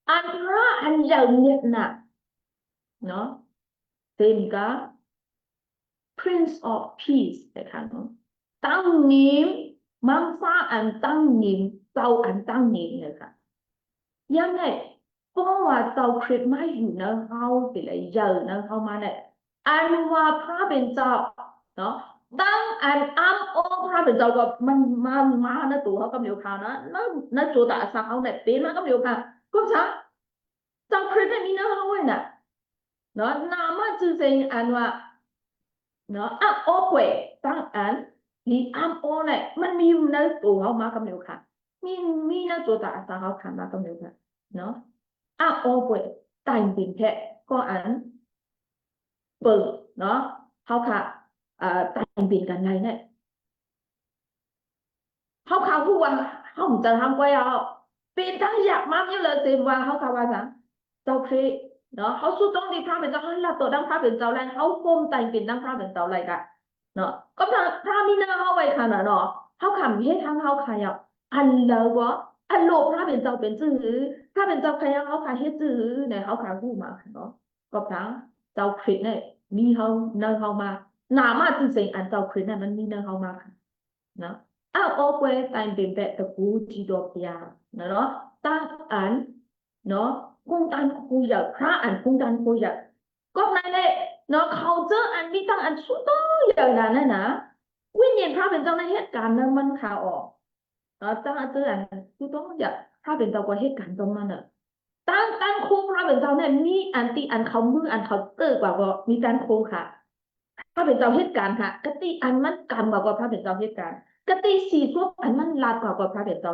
อันพระอันใหญ่เนี่ยนะเนาะเป็นกับ Prince of Peace นะคะเนาะตั้งนิ่มมังสาอันตั้งนิ่มเจ้าอันตั้งนิ่มนะคะยังไงเพราะว่าเจ้าคริสต์มาอยู่ในเขาเป็นอะไรใหญ่ในเขามาเนี่ยอันว่าพระเป็นเจ้าเนาะตั้งอันอ้ำโอ้พระเป็นเจ้าก็มันมาในตัวเขาก็มีข่าวนะในจุดต่างๆเขาเนี่ยเป็นมันก็มีข่าวก็ใช่เจ้าคริสต์ไม่มีเนื้อเขาเลยนะเนาะนามาจื่อเสียงอันว่าเนาะอ้ำโอ้เว้ยตั้งอันนี่อ้ำโอ้เนี่ยมันมีในตัวเขามาก็มีข่าวมีในจุดต่างๆเขาขามาก็มีข่าวเนาะอ้ำโอ้เว้ยแต่งเป็นแค่ก็อันเปิดเนาะเขาค่ะแต่งเป็นกันไรเนี่ยเขาพูดว่าเขาไม่จะทำไว้เป็นทั้งอยากมากnhư là tiền vàngเขาว่าจังเจ้าคริสเนาะเขาสู้ต้องดีพระเป็นเจ้าเขาละตัวดังพระเป็นเจ้าแรงเขาโกมแต่งเป็นดังพระเป็นเจ้าอะไรกันเนาะก็พระมีหน้าเขาไว้ขนาดเนาะเขาขำให้ทั้งเขาขยับอันเลวะอันโลภพระเป็นเจ้าเป็นจื้อพระเป็นเจ้าขยับเขาขายให้จื้อเนี่ยเขาขายผู้มาเนาะก็ทั้งเจ้าคริสเนี่ยมีเขาเนินเขามาหนามาจริงๆอันเจ้าคริสเนี่ยมันมีเนินเขามาเนาะอ้าวโอ้เว้ยแต่งเป็นแบบตะกูจีดอกยาเนาะตั้งอันเนาะคงตันคุยพระอันคงตันคุยก็ในเนี่ยเนาะเขาเจออันมีตั้งอันสุดโต่งอย่างนั้นนะวิญญาณพระเป็นเจ้าในเหตุการณ์นั้นมันข่าวออกเนาะตั้งเจออันสุดโต่งอย่างพระเป็นเจ้าก็เหตุการณ์ตรงนั้นน่ะตั้งครูพระเป็นเจ้าเนี่ยมีอันที่อันเขามืออันเขาเกิดกว่าก็มีการครูค่ะพระเป็นเจ้าเหตุการณ์ค่ะกติอันมันกรรมกว่าพระเป็นเจ้าเหตุการณ์กติสีพวกอันมันลาดกว่าพระเป็นเจ้า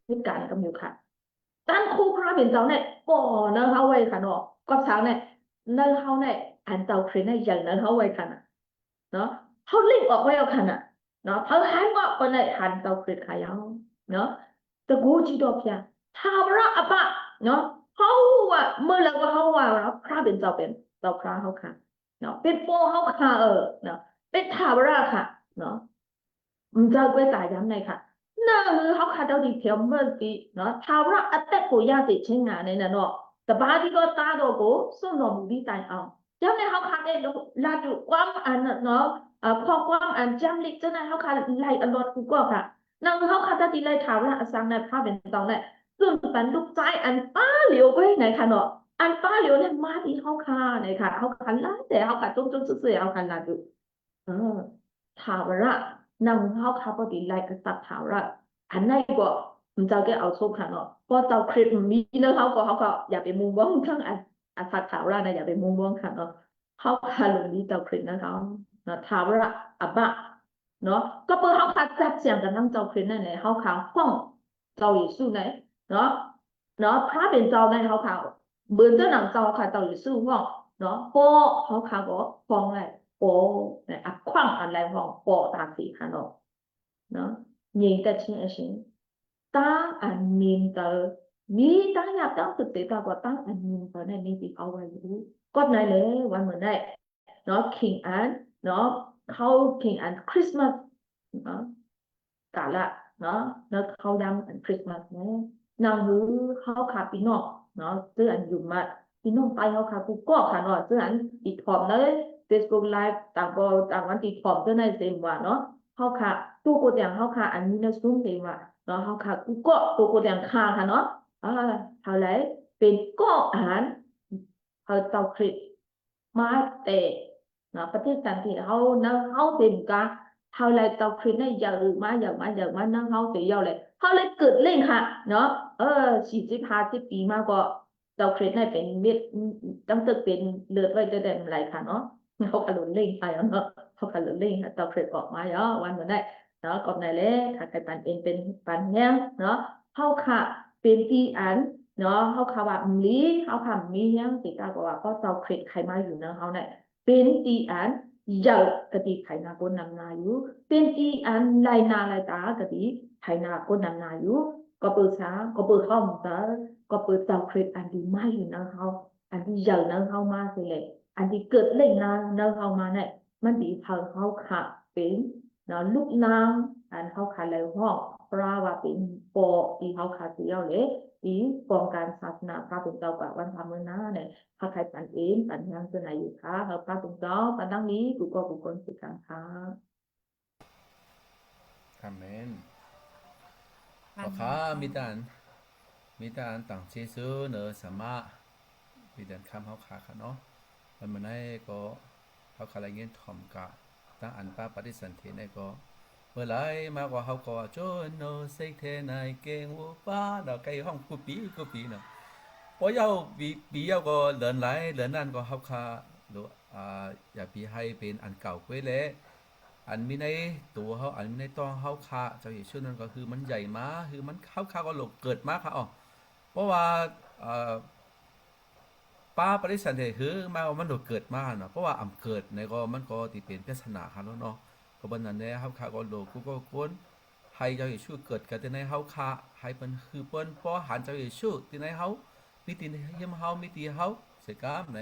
เหตุการณ์ก็มีค่ะตั้งครูพระเป็นเจ้าเนี่ยป่อเนื้อเขาไว้ค่ะเนาะก็ช้างเนี่ยเนื้อเขาเนี่ยอันเจ้าคริสเนี่ยอย่างเนื้อเขาไว้ค่ะเนาะเขาลิงออกไว้เอาค่ะเนาะเขาหันว่าคนเนี่ยหันเจ้าคริสขายาวเนาะตะกูจีดอกยาทาวระอะปะเนาะเขาว่าเมื่อแล้วก็เขาว่าพระเป็นเจ้าพระเขาค่ะเนาะเป็นโปเขาค่ะเนาะเป็นทาวระค่ะเนาะ唔就佢大人嚟ค่ะนั่นเขาขาดเอาดีเทียมเมื่อกี้เนาะทาวระอัตเตกูยาติเช่นงานเนี่ยเนาะแต่บางทีก็ตาโดกูส่วนหนุ่มดีใจเอาจำในเขาขาดได้ลาดูความอันเนาะพอความอันจำลิกเจ้าในเขาขาดไล่อรรถกูก็ค่ะนั่นเขาขาดได้ไล่ทาวระสังในพระเป็นตองเนี่ยส่วนปันลูกใจอันป้าเหลียวไปไหนค่ะเนาะอันป้าเหลียวเนี่ยมาที่เขาขาดเนี่ยค่ะเขาขาดไล่แต่เขาขาดจงเสื่อเขาขาดลาดูทาวระนั่งเขาขับรถดีไล่ตัดเท้าละอันไหนก็มันจะแกเอาโชคค่ะเนาะพอเจ้าคริสมีเนื้อเขาก็อย่าไปมุงบ้องทั้งอันตัดเท้าละนะอย่าไปมุงบ้องค่ะเนาะเขาคาลงนี้เจ้าคริสนะคะเนาะเท้าละอับบะเนาะก็เปิดเขาคัดจัดเสียงกันทั้งเจ้าคริสนั่นแหละเขาขาวห้องเจ้าอยู่สู้ไหนเนาะพระเป็นเจ้าในเขาขาวเบื่อเจ้าหนังเจ้าค่ะเจ้าอยู่สู้ห้องเนาะพอเขาขาวก็ฟ้องเลยโอ้เนี่ยอักขว้างอะไรห้องปอตาสีค่ะเนาะnhìn ta chính chính ta ăn nhìn tờ mi ta nhập trong thực tế ta có ta ăn nhìn tờ này mình thìเอาไว้รู้ก็nàyเลยวันเหมือนได้เนาะ King Anne เนาะเข้า King Anne Christmas เนาะกาละเนาะเข้าดังอัน Christmas เนี่ยนางหูเขาขาพี่น้องเนาะซื้ออันอยู่มาพี่น้องไปเขาขากูก็ขาเนาะซื้ออันติดพร้อมเลย Facebook Live ต่างวันติดพร้อมเจ้าในเต็มว่าเนาะเขาขาตัวกูอย่างเขาขาอันนี้นะซุ้มเต็มว่าเนาะเขาขากูก็ตัวกูอย่างขาค่ะเนาะเขาเลยเป็นก็อ่านเขาเตาคลิปมาแต่เนาะประเทศต่างที่เขาเป็นการเขาเลยเตาคลิปเนี่ยเยอะมานั่งเขาเสียเยอะเลยเขาเลยเกิดเล่นค่ะเนาะ40-50 ปีมากกว่า เจ้าคริสเนี่ยเป็นเม็ดตั้งตึกเป็นเลือดไว้แต่ไรค่ะเนาะเขาขลุ่นเล่งไปเนาะเขาขลุ่นเล่งเจ้าคริสออกมาเนาะวันเหมือนได้เนาะกอบไหนเลยถ้าใครปันเองเป็นปันแห้งเนาะเขาค่ะเป็นตีอันเนาะเขาค่ะว่ามีเขาค่ะมีแห้งติดตาบอกว่าก็เจ้าคริสใครมาอยู่เนาะเขาเนี่ยเป็นตีอันเยอะกะดีใครนาคนนำนาอยู่เป็นตีอันไลนาไลตากะดีใครนาคนนำนาอยู่ก็เปิดช้าก็เปิดข้อมตาก็เปิดเจ้าคริสอันดีไม่อยู่เนาะเขาอันที่เยอะเนาะเขามาสิเลยอันที่เกิดเล่นนาเนาะเขามาเนี่ยมันดีเขาค่ะเป็นเนาะลูกนางอันเขาค่ะแล้วห้องปราว่าเป็นปอที่เขาค่ะเสียวเลยที่กองการศาสนาพระเป็นเจ้ากับวันพามือหน้าเนี่ยถ้าใครปันเองปันยังตัวไหนอยู่คะเขาพระเป็นเจ้าปันดังนี้กูก็กูคนสิกันค่ะ อาเมนขอข้ามีแต่อันต่างเชซูเนอสามารถมีแต่คำเขาขาค่ะเนาะมันมาได้ก็เขาขาอะไรเงี้ยถ่อมกะตั้งอันป้าปฏิสันเทนได้ก็เมื่อไรมากกว่าเขาก็จนโนเซกเทนายเก่งวัวป้าดอกไก่ห้องกูปีเนาะพอเยาปีเยาก็เดินไหลเดินนั่นก็เขาขาหรืออย่าปีให้เป็นอันเก่าไว้เลยอันมีในตัวเขาอันมีในต้องเขาขาเจ้าอยู่ช่วงนั้นก็คือมันใหญ่มาคือมันเขาขาก็หลกเกิดมาค่ะอ๋อเพราะว่าป้าปริสันเทคือมาว่ามันโดดเกิดมาเนาะเพราะว่าอำเกิดในก็มันก็ติเป็นเปศนาครับเนาะก็บันนั้นเนี่ยเขาขาก็โลกูก็ควรให้เจ้าอยู่ชื่อเกิดกันในเขาขาให้เป็นคือเปิ้นเพราะหันเจ้าอยู่ชื่อที่ในเขามีตีในเยี่ยมเขามีตีเขาเสกามไหน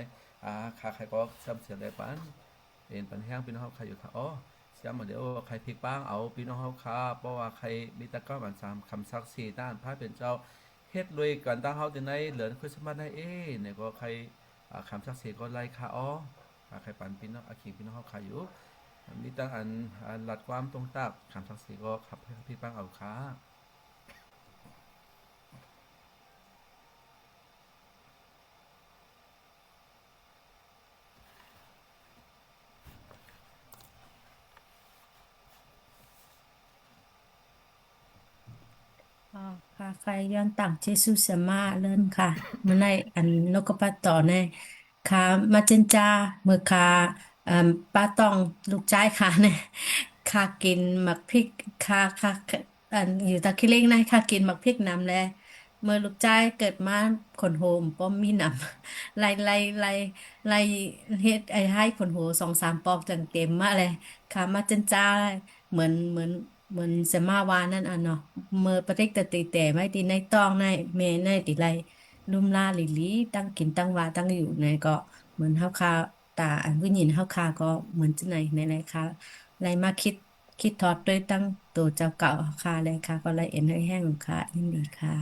ขาใครก็ซ้ำเสียได้ปันเป็นปันแห้งพี่น้องเขาอยู่ค่ะอ๋อเสียมาเดี๋ยวใครพลิกบ้างเอาพี่น้องเขาขาเพราะว่าใครมีตะก้ามันสามคำศักดิ์สิทธิ์ด้านพระเป็นเจ้าเฮ็ดเลยกันตั้งเฮาที่ในเหลือคริสต์มาสได้เนี่ยก็ใครคำศักดิ์สิทธิ์ก็ไล่ค่ะอ๋อใครปันพี่น้องอาคีพี่น้องเฮาขาอยู่มีตั้งอันหลัดความตรงตักคำศักดิ์สิทธิ์ก็ขับพี่ปังเอาค่ะค่ะใครย้อนต่างเจสุสมาเลิ่นค่ะเมื่อในอันนกกระปัดต่อในค่ะมาเจนจาเมื่อค่ะป้าต้องลูกจ้ายค่ะเนี่ยค่ะกินหมักพริกค่ะอันอยู่ตะคิเล้งนะค่ะกินหมักพริกน้ำแลเมื่อลูกจ้ายเกิดมาขนโหมป้อมมีน้ำไล่เฮ็ดไอ้ให้ขนโห2-3ปอกจังเต็มมาเลยค่ะมาเจนจาเหมือนเสมาวานั่นอ่ะเนาะเมื่อประเทศตะตีแต่ไม่ตีในต้องในเมในติไรลุ่มลาลิลีตั้งกินตั้งวาตั้งอยู่ในก็เหมือนเฮาคาตาอันผู้หญิงเฮาคาก็เหมือนจะไหนในค่ะไรมาคิดทอดด้วยตั้งตัวเจ้าเก่าเฮาคาเลยค่ะก็ไรเอ็นให้แห้งค่ะยินดีค่ะ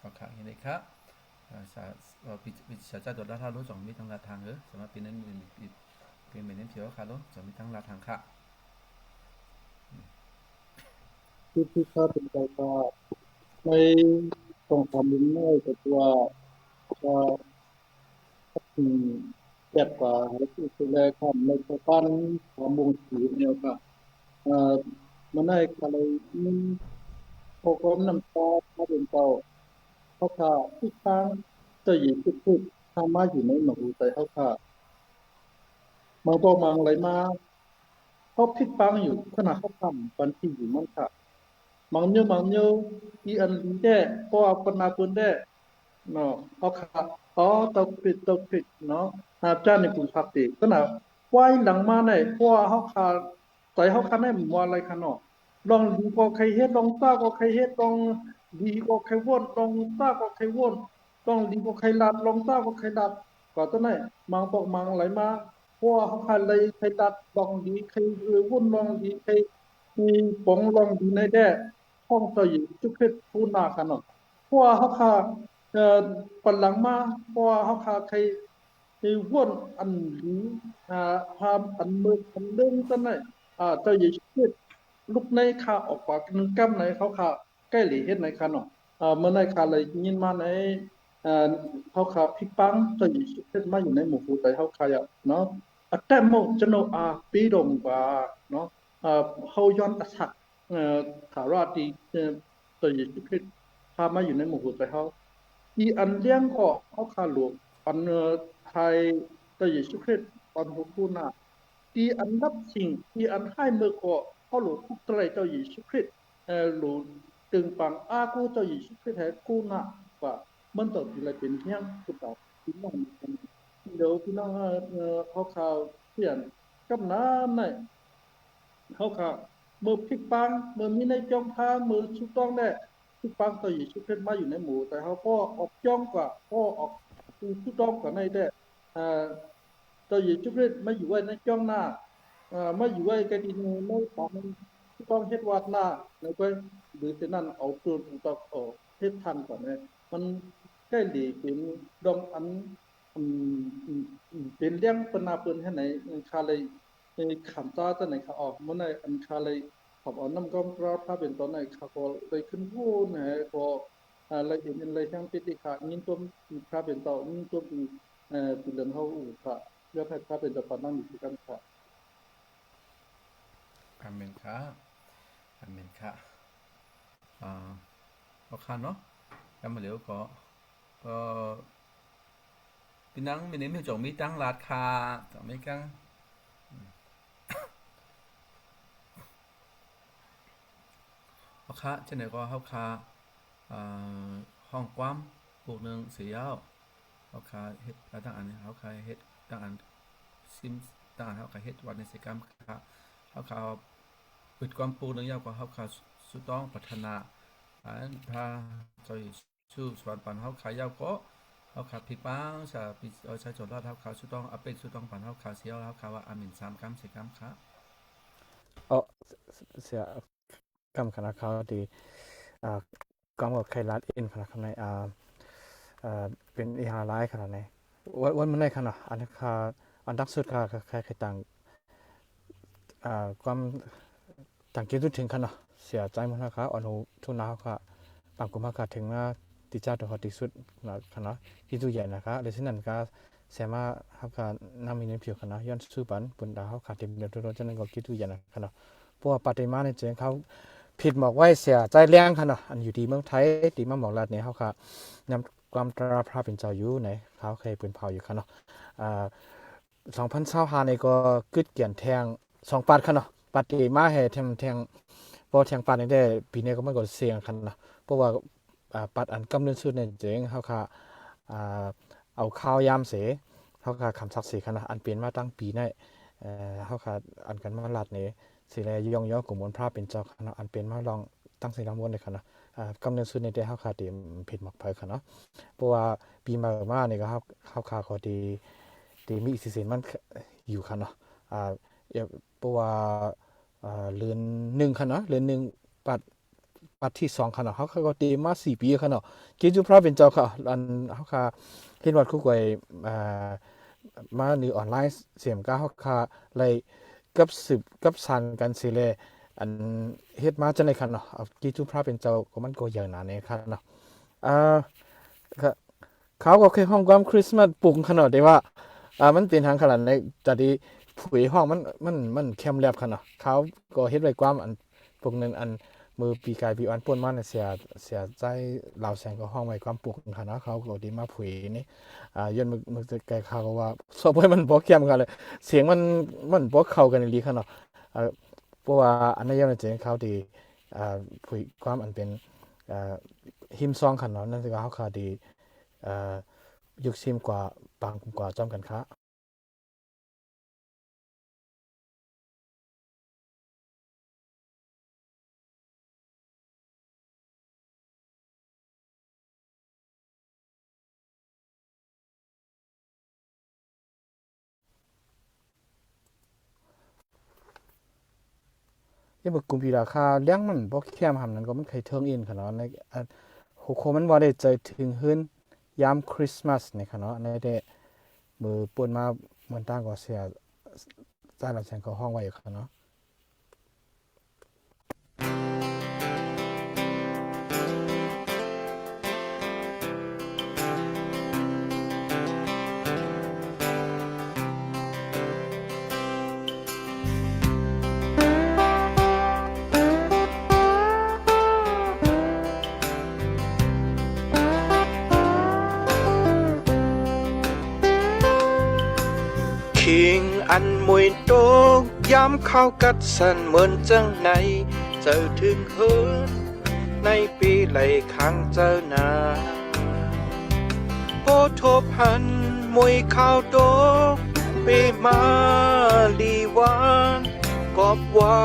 ก็ค่ะเห็นไหมครับวิชาจารย์ตัวด้านท่ารู้สองมีทั้งลาทางสำหรับปีนั้นเป็นเหมือนเที่ยวค่ะรู้สองมีทั้งลาทางค่ะที่เขาเป็นใจก็ไม่ต้องทำลิ้นน้อยแต่ว่าก็อืมเจ็บกว่าที่สุดเลยครับในสถานของวงสีเนี่ยครับเอ่อมันได้อะไรมันพวกผมน้ำตาถ้าเป็นเจ้าเขาค่ะที่ค้างจะอยู่ที่พูดทางมาอยู่ในหนูแต่เขาค่ะมังตัวมังอะไรมาเขาพิดปังอยู่ขณะเขาทำวันที่อยู่มันค่ะMangnya i an de ko apna kunde no okha o topit no na cha ni kun phakti kana wai lang ma nai kwa ha kha tai ha kha nai mo lai kha no long li ko khai het long ta ko khai het long li ko khai won long ta ko khai won long li ko khai lat long ta ko khai lat ko to nai mang pok mang lai ma kwa ha kha lai khai lat long li khai won long li khai ni pong long di nai deห้องต่ออยู่ทุกเพศผู้นากันเนาะเพราะว่าเขาคาปันหลังมาเพราะว่าเขาคาใครวนอันนี้พาอันมืออันเดิมตั้งไหนต่ออยู่ทุกเพศลูกในคาออกปากนึงกำไหนเขาคาใกล้หลีเฮ็ดไหนกันเนาะเมื่อในคาเลยยินมาในเขาคาพิปังต่ออยู่ทุกเพศมาอยู่ในหมู่ผู้ใจเขาคาเนาะแต่โมจะโนปีดงกว่าเนาะเขาย้อนอัศ ถาราตีตัวเยซูคริสต์พามาอยู่ในหมู่หัวใจเขาอีอันเลี้ยงก็เขาคาหลวงอันไทยตัวเยซูคริสต์อันหัวคูน่ะอีอันนับสิ่งอีอันให้เมื่อก็เขาหลวงทุกไตรเจ้าเยซูคริสต์หลวงตึงปังอากูเจ้าเยซูคริสต์ให้กูน่ะว่ามันต้องอะไรเป็นเพียงกูต่อพี่น้องเดี๋ยวพี่น้องเขาข่าวเปลี่ยนกับน้ำในเขาข่าวมือพลิกปังมือมีในจอมพามือชุดต้องได้พลิกปังตัวอยู่ชุดเพชรมาอยู่ในหมู่แต่เขาก็ออกจ้องกว่าก็ออกชุดต้องกว่าในได้ตัวอยู่ชุดเพชรมาอยู่ไว้ในจ้องหน้ามาอยู่ไว้กันดีนู้นไม่ทำชุดต้องเฮ็ดวัดหน้าแล้วก็หรือเป็นนั่นเอาตัวอุตโอเฮ็ดทันก่อนเนี่ยมันใกล้หลีเป็นดองอันเป็นเลี้ยงปนาเปิ้นให้ไหนคาเลยขำตาจะไหนขาออกมันในอันคาเลยขอบเอาน้ำก้อมกรอดถ้าเป็นตอนไหนขาก็เลยขึ้นพูนนะก็อะไรเห็นอะไรทั้งปิติขายินตัวถ้าเป็นตอนยินตัวเป็นเรื่องเขาค่ะเรื่องให้ถ้าเป็นตอนนั้นอยู่ที่กันค่ะ อาเมนค่ะอาเมนค่ะโอเคเนาะแล้วมาเดี๋ยวก็พี่นังมีนี้มีจงมีตั้งราคาแต่ไม่กังโอเคเช่นเดียวก็เขาคาห้องความพวกหนึ่งเสียเขาคาเฮ็ดตั้งอันเขาคาเฮ็ดตั้งอันซิมตั้งอันเขาคาเฮ็ดวันในกิจกรรมค่ะเขาคาปิดความปูหนึ่งยาวกว่าเขาคาสุดต้องพัฒนาอันพาใจชูสวนปันเขาขายยาวก็เขาขาผิดบ้างจะปิดใช้จดรอดเขาขาสุดต้องอัปเดตสุดต้องปันเขาขาเสียวเขาขาว่าอามิน3 กรัม4 กรัมค่ะเสียกำขนาดเขาดีกำกับใครรัดเอ็นขนาดในเป็นอีหาไลขนาดไหนวันมันได้ขนาดอันค่าอันดับสุดค่ะใครต่างความต่างคิดถึงขนาดเสียใจมันนะครับอันหูทุนน้าค่ะบางกลุ่มค่ะถึงว่าติดจ้าตัวที่สุดนะขนาดที่ตัวใหญ่นะครับในสิ่งนั้นก็เสียมาครับการนำมีในผิวขนาดย้อนสู้ปันบนดาวเขาขาดเต็มเดือดร้อนจนนั้นก็คิดตัวใหญ่นะขนาดเพราะว่าปฏิมาในเจงเขาผิดบอกไว้เสียใจแรงขนาดอันอยู่ดีเมืองไทยดีมาบอกรัดเนี่ยเขาค่ะนำความตราพระเป็นเจ้าอยู่ไหนเขาเคยเป็นเผาอยู่ขนาด2025ในก็กึดเกี่ยนแทง2 ปาดขนาดปฏิมาให้แทงพอแทงปาดได้ปีนี้ก็มันก็เสี่ยงขนาดเพราะว่าปัดอันกำเนิดสุดในเจ๋งเขาค่ะเอาข้าวยามเสเขาค่ะคำศักดิ์สิทธิ์ขนาดอันเปลี่ยนมาตั้งปีนี้เขาค่ะอันกันมาลัดนี้สิเลยย่องย่อกลุ่มมวลพระเป็นเจ้าขนาดอันเปลี่ยนมาลองตั้งสิ่งทั้งมวลเลยขนาดกำเนิดสุดในเดือนเขาค่ะเตรียมผิดหมักเผยขนาดเพราะว่าปีมาเนี่ยก็เขาค่ะเขาดีมีสิสินมันอยู่ขนาดเพราะว่าเรือน1ขนาดเรือน1ปัดที่2ขนาดเขาก็ตีมา4 ปีขนาดกิจจุพระเป็นเจ้าค่ะอันเขาค่ะเห็นวัดคู่กวยมาในออนไลน์เสียมก้าเขาค่ะเลยกับสืบกับสันกันสิเลยอันเฮ็ดมาจังได๋คั่นเนาะกิจจุพระเป็นเจ้าก็มันก็อย่างนั้นนี่คั่นเนาะเขาก็เคยห้องความคริสต์มาสปลุกขนาดได้ว่ามันเป็นทางขนาดในจะดีผุยห้องมันเข้มแลบขนาดเขาก็เฮ็ดไว้ความอันพวกนึงอันมือปีกายปีอันป่นมาเนี่ยเสียใจเหล่าแสงก็ห้องไว้ความปลุกขนาดเขาก็ดีมาผุยนี่ย้อนมือไกลเขาก็ว่าสอบให้มันบ่เข้มกันเลยเสียงมันบ่เข้ากันอีหลีขนาดเพราะว่าอันนั้นย้อนเจงเขาดีผุยความอันเป็นฮิมซองขนาดนั้นสิว่าเขาดียุคซิมกว่าบางกว่าจอมกันค้ายังบ่กลุ่มพี่ราคาเลี้ยงมันบ่แค่หำนั้นก็มันเคยเทิงอินขนาดในโคมันบ่ได้ใจถึงหื้นยามคริสต์มาสนี่ค่ะเนาะในได้มือป่นมาเหมือนต่างก็เสียใจเราแสงก็ห้องไว้อยู่ค่ะเนาะ มวยโตกย้ำเข้ากัดสันเหมือนจังไหนเจอถึงเฮินในปีไหลขังเจ้านาโพทบหันมวยข้าวโตกเปมาลีวานกอบว่า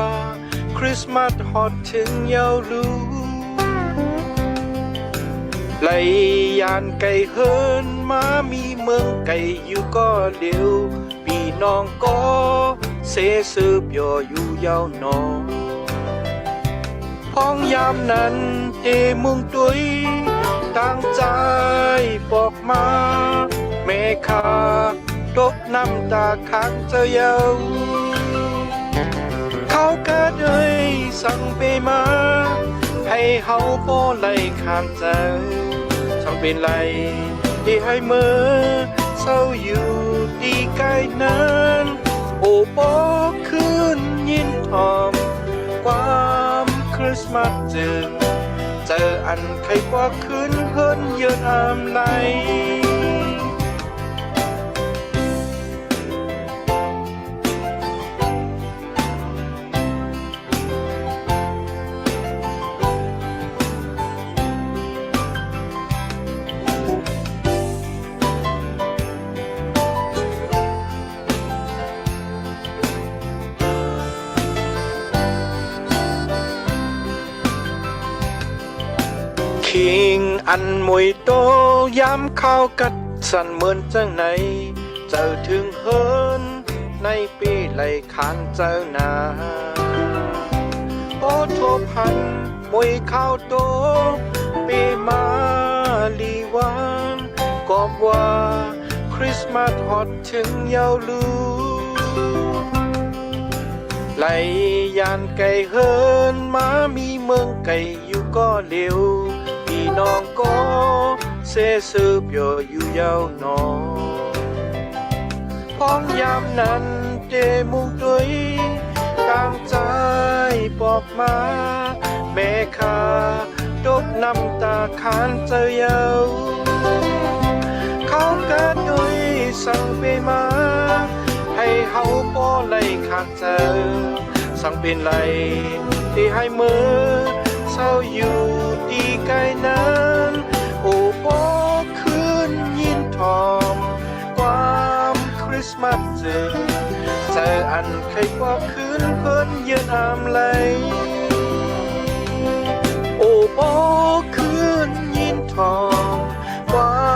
คริสต์มาสฮอตถึงเยาวลูไหลยานไก่เฮินมามีเมืองไก่อยู่ก็เดียวพี่น้องก็เสสืบย่ออยู่ยาวนอนพ้องยามนั้นเตมุงตุยตั้งใจปอกมาแม่ข้าตกน้ำตาค้างเจ้าเยาเขาก็เลยสั่งไปมาให้เฮาโปไล่ข้างเจ้าช่างเป็นไรที่ให้เมื่อเศร้าอยู่ดีใกล้นั้นโอ้ปอคืนยินทอมความคริสต์มาสจึงเจออันใครปอคืนเฮิรนเยินอามไหลคิงอันมวยโตย้ำเข้ากัดสันเหมือนจังไหนเจอถึงเฮินในปีไหลขานเจ้านาโอทบหันมวยข้าวโตปีมาลีวานกอบว่าคริสต์มาสฮอตถึงเยาวลูไหลยานไก่เฮินมามีเมืองไก่อยู่ก็เร็วพี่น้องก็เสสืบย่ออยู่ยาวนอนพ้องยามนั้นเตมุงตุยตั้งใจปอกมาแม่ข้าตกน้ำตาค้านเจ้าเยาเขาก็ด้วยสั่งไปมาให้เฮาปอไล่ข้างเจ้าสั่งเป็นไรที่ให้มือเศร้าอยู่ดีใกล้นั้นโอ้ปอคืนยินทอมความคริสต์มาสจึงเจออันใครปอคืนเพิ่นเยือนอามไหลโอ้ปอคืนยินทอมควา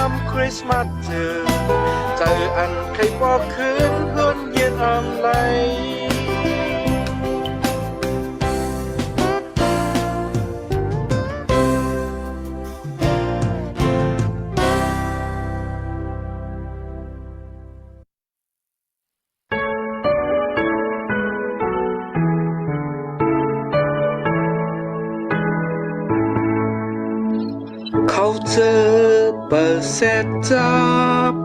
มคริสต์มาสจึงเจออันใครปอคืนเพิ่นเยือนอามไหลเขาเจอเปิดเสร็จจ้า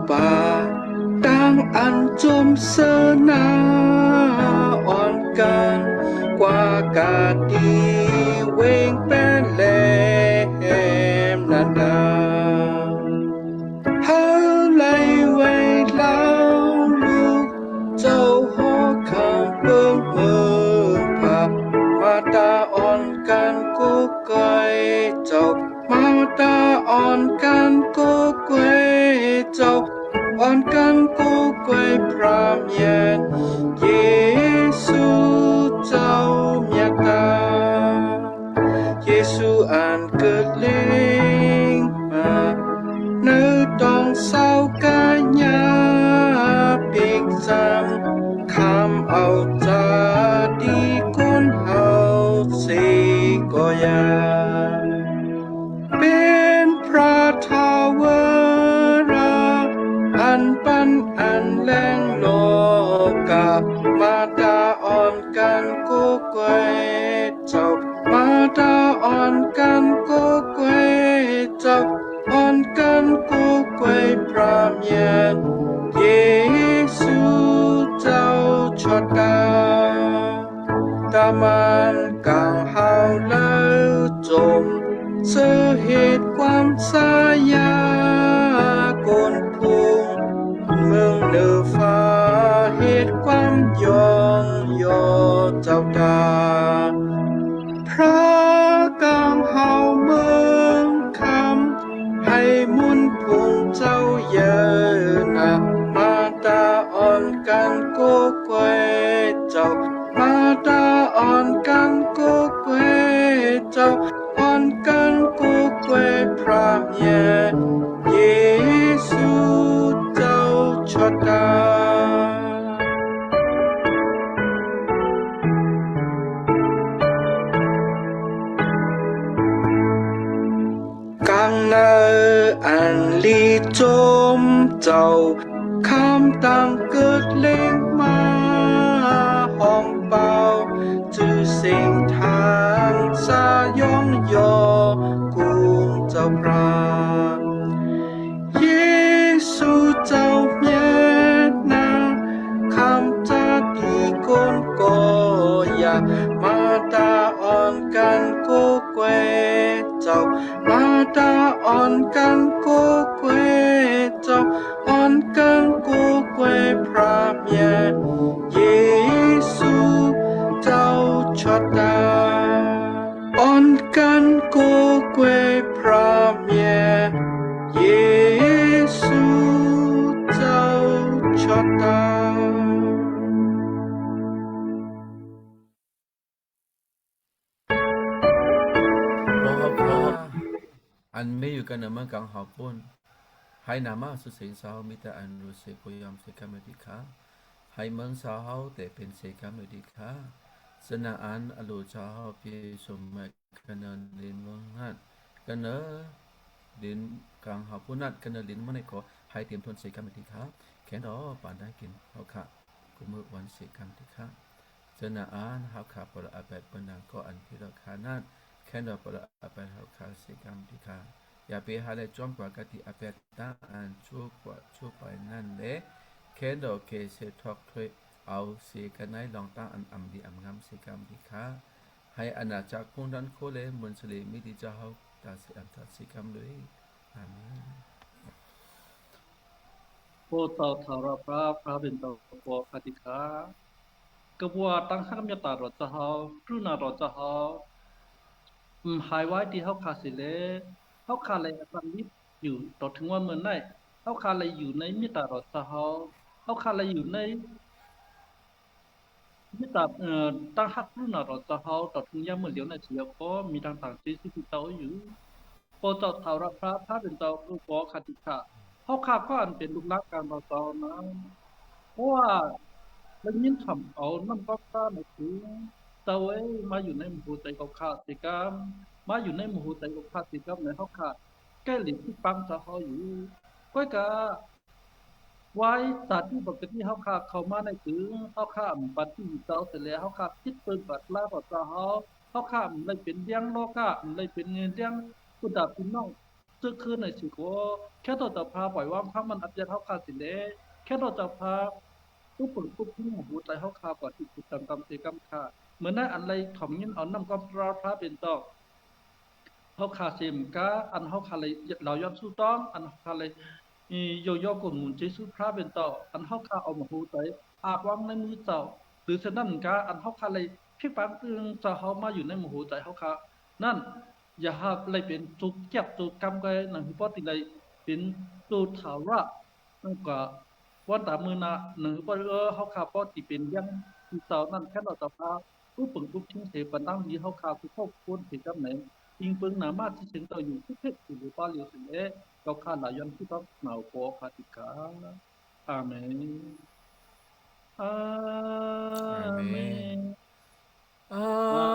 ป่าตั้งอันจมเสนาอ่อนกันกว่ากาดีเวงแป้นแหลมนาดาเฮาไล่ไว้เล่าลูกเจ้าหอคำเบิ่งเบิ่งผักมาตาอ่อนกันกุ๊กไก่เจ้ามาตาอ่อนกันกุ๊กไก่เจ้าอ่อนกันกุ๊กไก่พรามเย็นเยซูเจ้าเมียตาเยซูอันเกิดเลี้ยงมาเนื้อต้องเศร้ากายาปีกจังคำเอาจาดีกุนเฮาสิก็ยาเป็นพระทาวราอันปันอันแรงโลกามาตาอ่อนกันกุ๊กไก่เจ้ามาตาอ่อนกันกุ๊กไก่เจ้าอ่อนกันกุ๊กไก่พรามเย็นเยซูเจ้าชดตาตามันกังเฮาแล้วจมเสื้อเหตุความสายากนพุงเมืองเนือฟ้าเหตุความ ยองโยเจ้าตาพระกามเฮาเมืองคำให้มุนพุงเจ้าเยอะนะมาตาอ่อนกันโกเกวเจ้ามาตาอ่อนกันโกเกวเจ้าอ่อนกันโกเกวพระเยเยซูเจ้าชดดากังเนออันลีจมเจ้าคำตังเกิดเล่งมาห้องเป่าจือเสียงทางสายองยอกุงเจ้าพระเยซูเจ้าเมียนาคำจะดีกนก็อย่ามาตาอ่อนกันโกเกวเจ้ามาตาอ่อนกันโกเกวเจ้าอ่อนกันโกเกวพระเมียเยซูเจ้าชดดาอ่อนกันโกเกวพระเมียเยซูเจ้าชดดาพอเขาอันไม่อยู่กันเมืองกลางหาปุ่นให้นามาสุเสียงสาวมีแต่อันรู้สึกพยายามเสกามดีค่ะให้เมืองสาวแต่เป็นเสกามดีค่ะสนาอันอโลชาวเพียสมัยกันเนินเดินเมืองนัดกันเนอเดินกลางหาปุ่นนัดกันเนินเดินมาในขอให้เตรียมทนเสกามดีค่ะแค่รอป่านได้กินเขาค่ะกุมือวันเสกามดีค่ะสนาอันเขาค่ะปละอาแบบปนังก็อันพิรคานัดแค่รอปละอาแบบเขาค่ะเสกามดีค่ะอย่าไปหาเลยจอมกว่ากติอาเป็ดตาอันชั่วกว่าชั่วไปนั่นแหละแค่ดอกเคเสทอกถอยเอาเสียกันในลองตั้งอันอำดีอำงามเสียกรรมดีค่ะให้อาณาจักรพงดันโคเลมนสเลมิดีเจ้าตาเสียอันตัดเสียกรรมเลยอาเมน โปรเตาทาราพระเป็นเตาปอคติกากระบวนตั้งข้ามยตารถจะเฮาครูนารถจะเฮาหายไว้ที่เฮาคาสิเลเฮาคาเลยสังวิตอยู่ต่อถึงวันเหมือนได้เฮาคาเลยอยู่ในมิตารถจะเฮาเฮาคาเลยอยู่ในมิตรตั้งฮักรุ่นเราจะเฮาต่อถึงยามเมื่อเลี้ยวในเสียก็มีต่างๆที่ที่เตาอยู่พอเจ้าเท่ารับพระเป็นเจ้าลูกปอคติกะเฮาข้าก็อันเป็นลูกรักการเราเจ้านะเพราะว่าแล้วยินทำเอาน้ำก็ข้าในถึงเจ้าเอ้มาอยู่ในหมู่ใจของข้าสิกรรมมาอยู่ในหมู่ใจของข้าสิกรรมในเฮาข้าแก้หลีกที่ปังจะเฮาอยู่ก้อยกะไว้สัตว์ที่ปกติเฮาข้าเข้ามาในถึงเฮาข้าปัดที่เจ้าเสร็จแล้วเฮาข้าคิดเปิดบัดลาก็จะเฮาข้าเลยเป็นเลี้ยงโลกะเลยเป็นเงินเลี้ยงผู้ดับพี่น้องซึ่งคือในสิโกแค่ตัวจะพาปล่อยว่างพักมันอับยาเฮาข้าสิเลแค่ตัวจะพาผู้ปึกผู้ที่หมู่ใจเฮาข้าก่อนที่สุดตามกรรมเสกรรมข้าเหมือนนั้นอันไรถ่อมยินเอาน้ำก็พระเป็นต่อเฮาข้าเสมกะอันเฮาข้าเลยเรายอมสู้ต้องอันเฮาข้าเลยโยโย่กลุ่มหมุนเจสุพระเป็นต่ออันเฮาข้าเอามาหูใจอาบวางในมือเจ้าหรือฉะนั้นกะอันเฮาข้าเลยพิปังตึงจะเฮามาอยู่ในหมู่หูใจเฮาข้านั่นอย่าหากเลยเป็นตุกเก็บตุกกำไกหนังปอติเลยเป็นตุถาระนั่นก็วันตามือนะหนึ่งปอเฮาข้าปอติเป็นยังที่เจ้านั่นแค่เราจะพาผู้ปึงผู้ทิ้งเสปันตั้งนี้เฮาข้าผู้ครอบครัวที่จำไหนยิงปึงหนามาที่ถึงต่ออยู่ทุกเพศหรือป้าเลียวสิเอเราข้าหลายยันที่ต้องหนาวปอคาติกาอาเมนอาเมน อา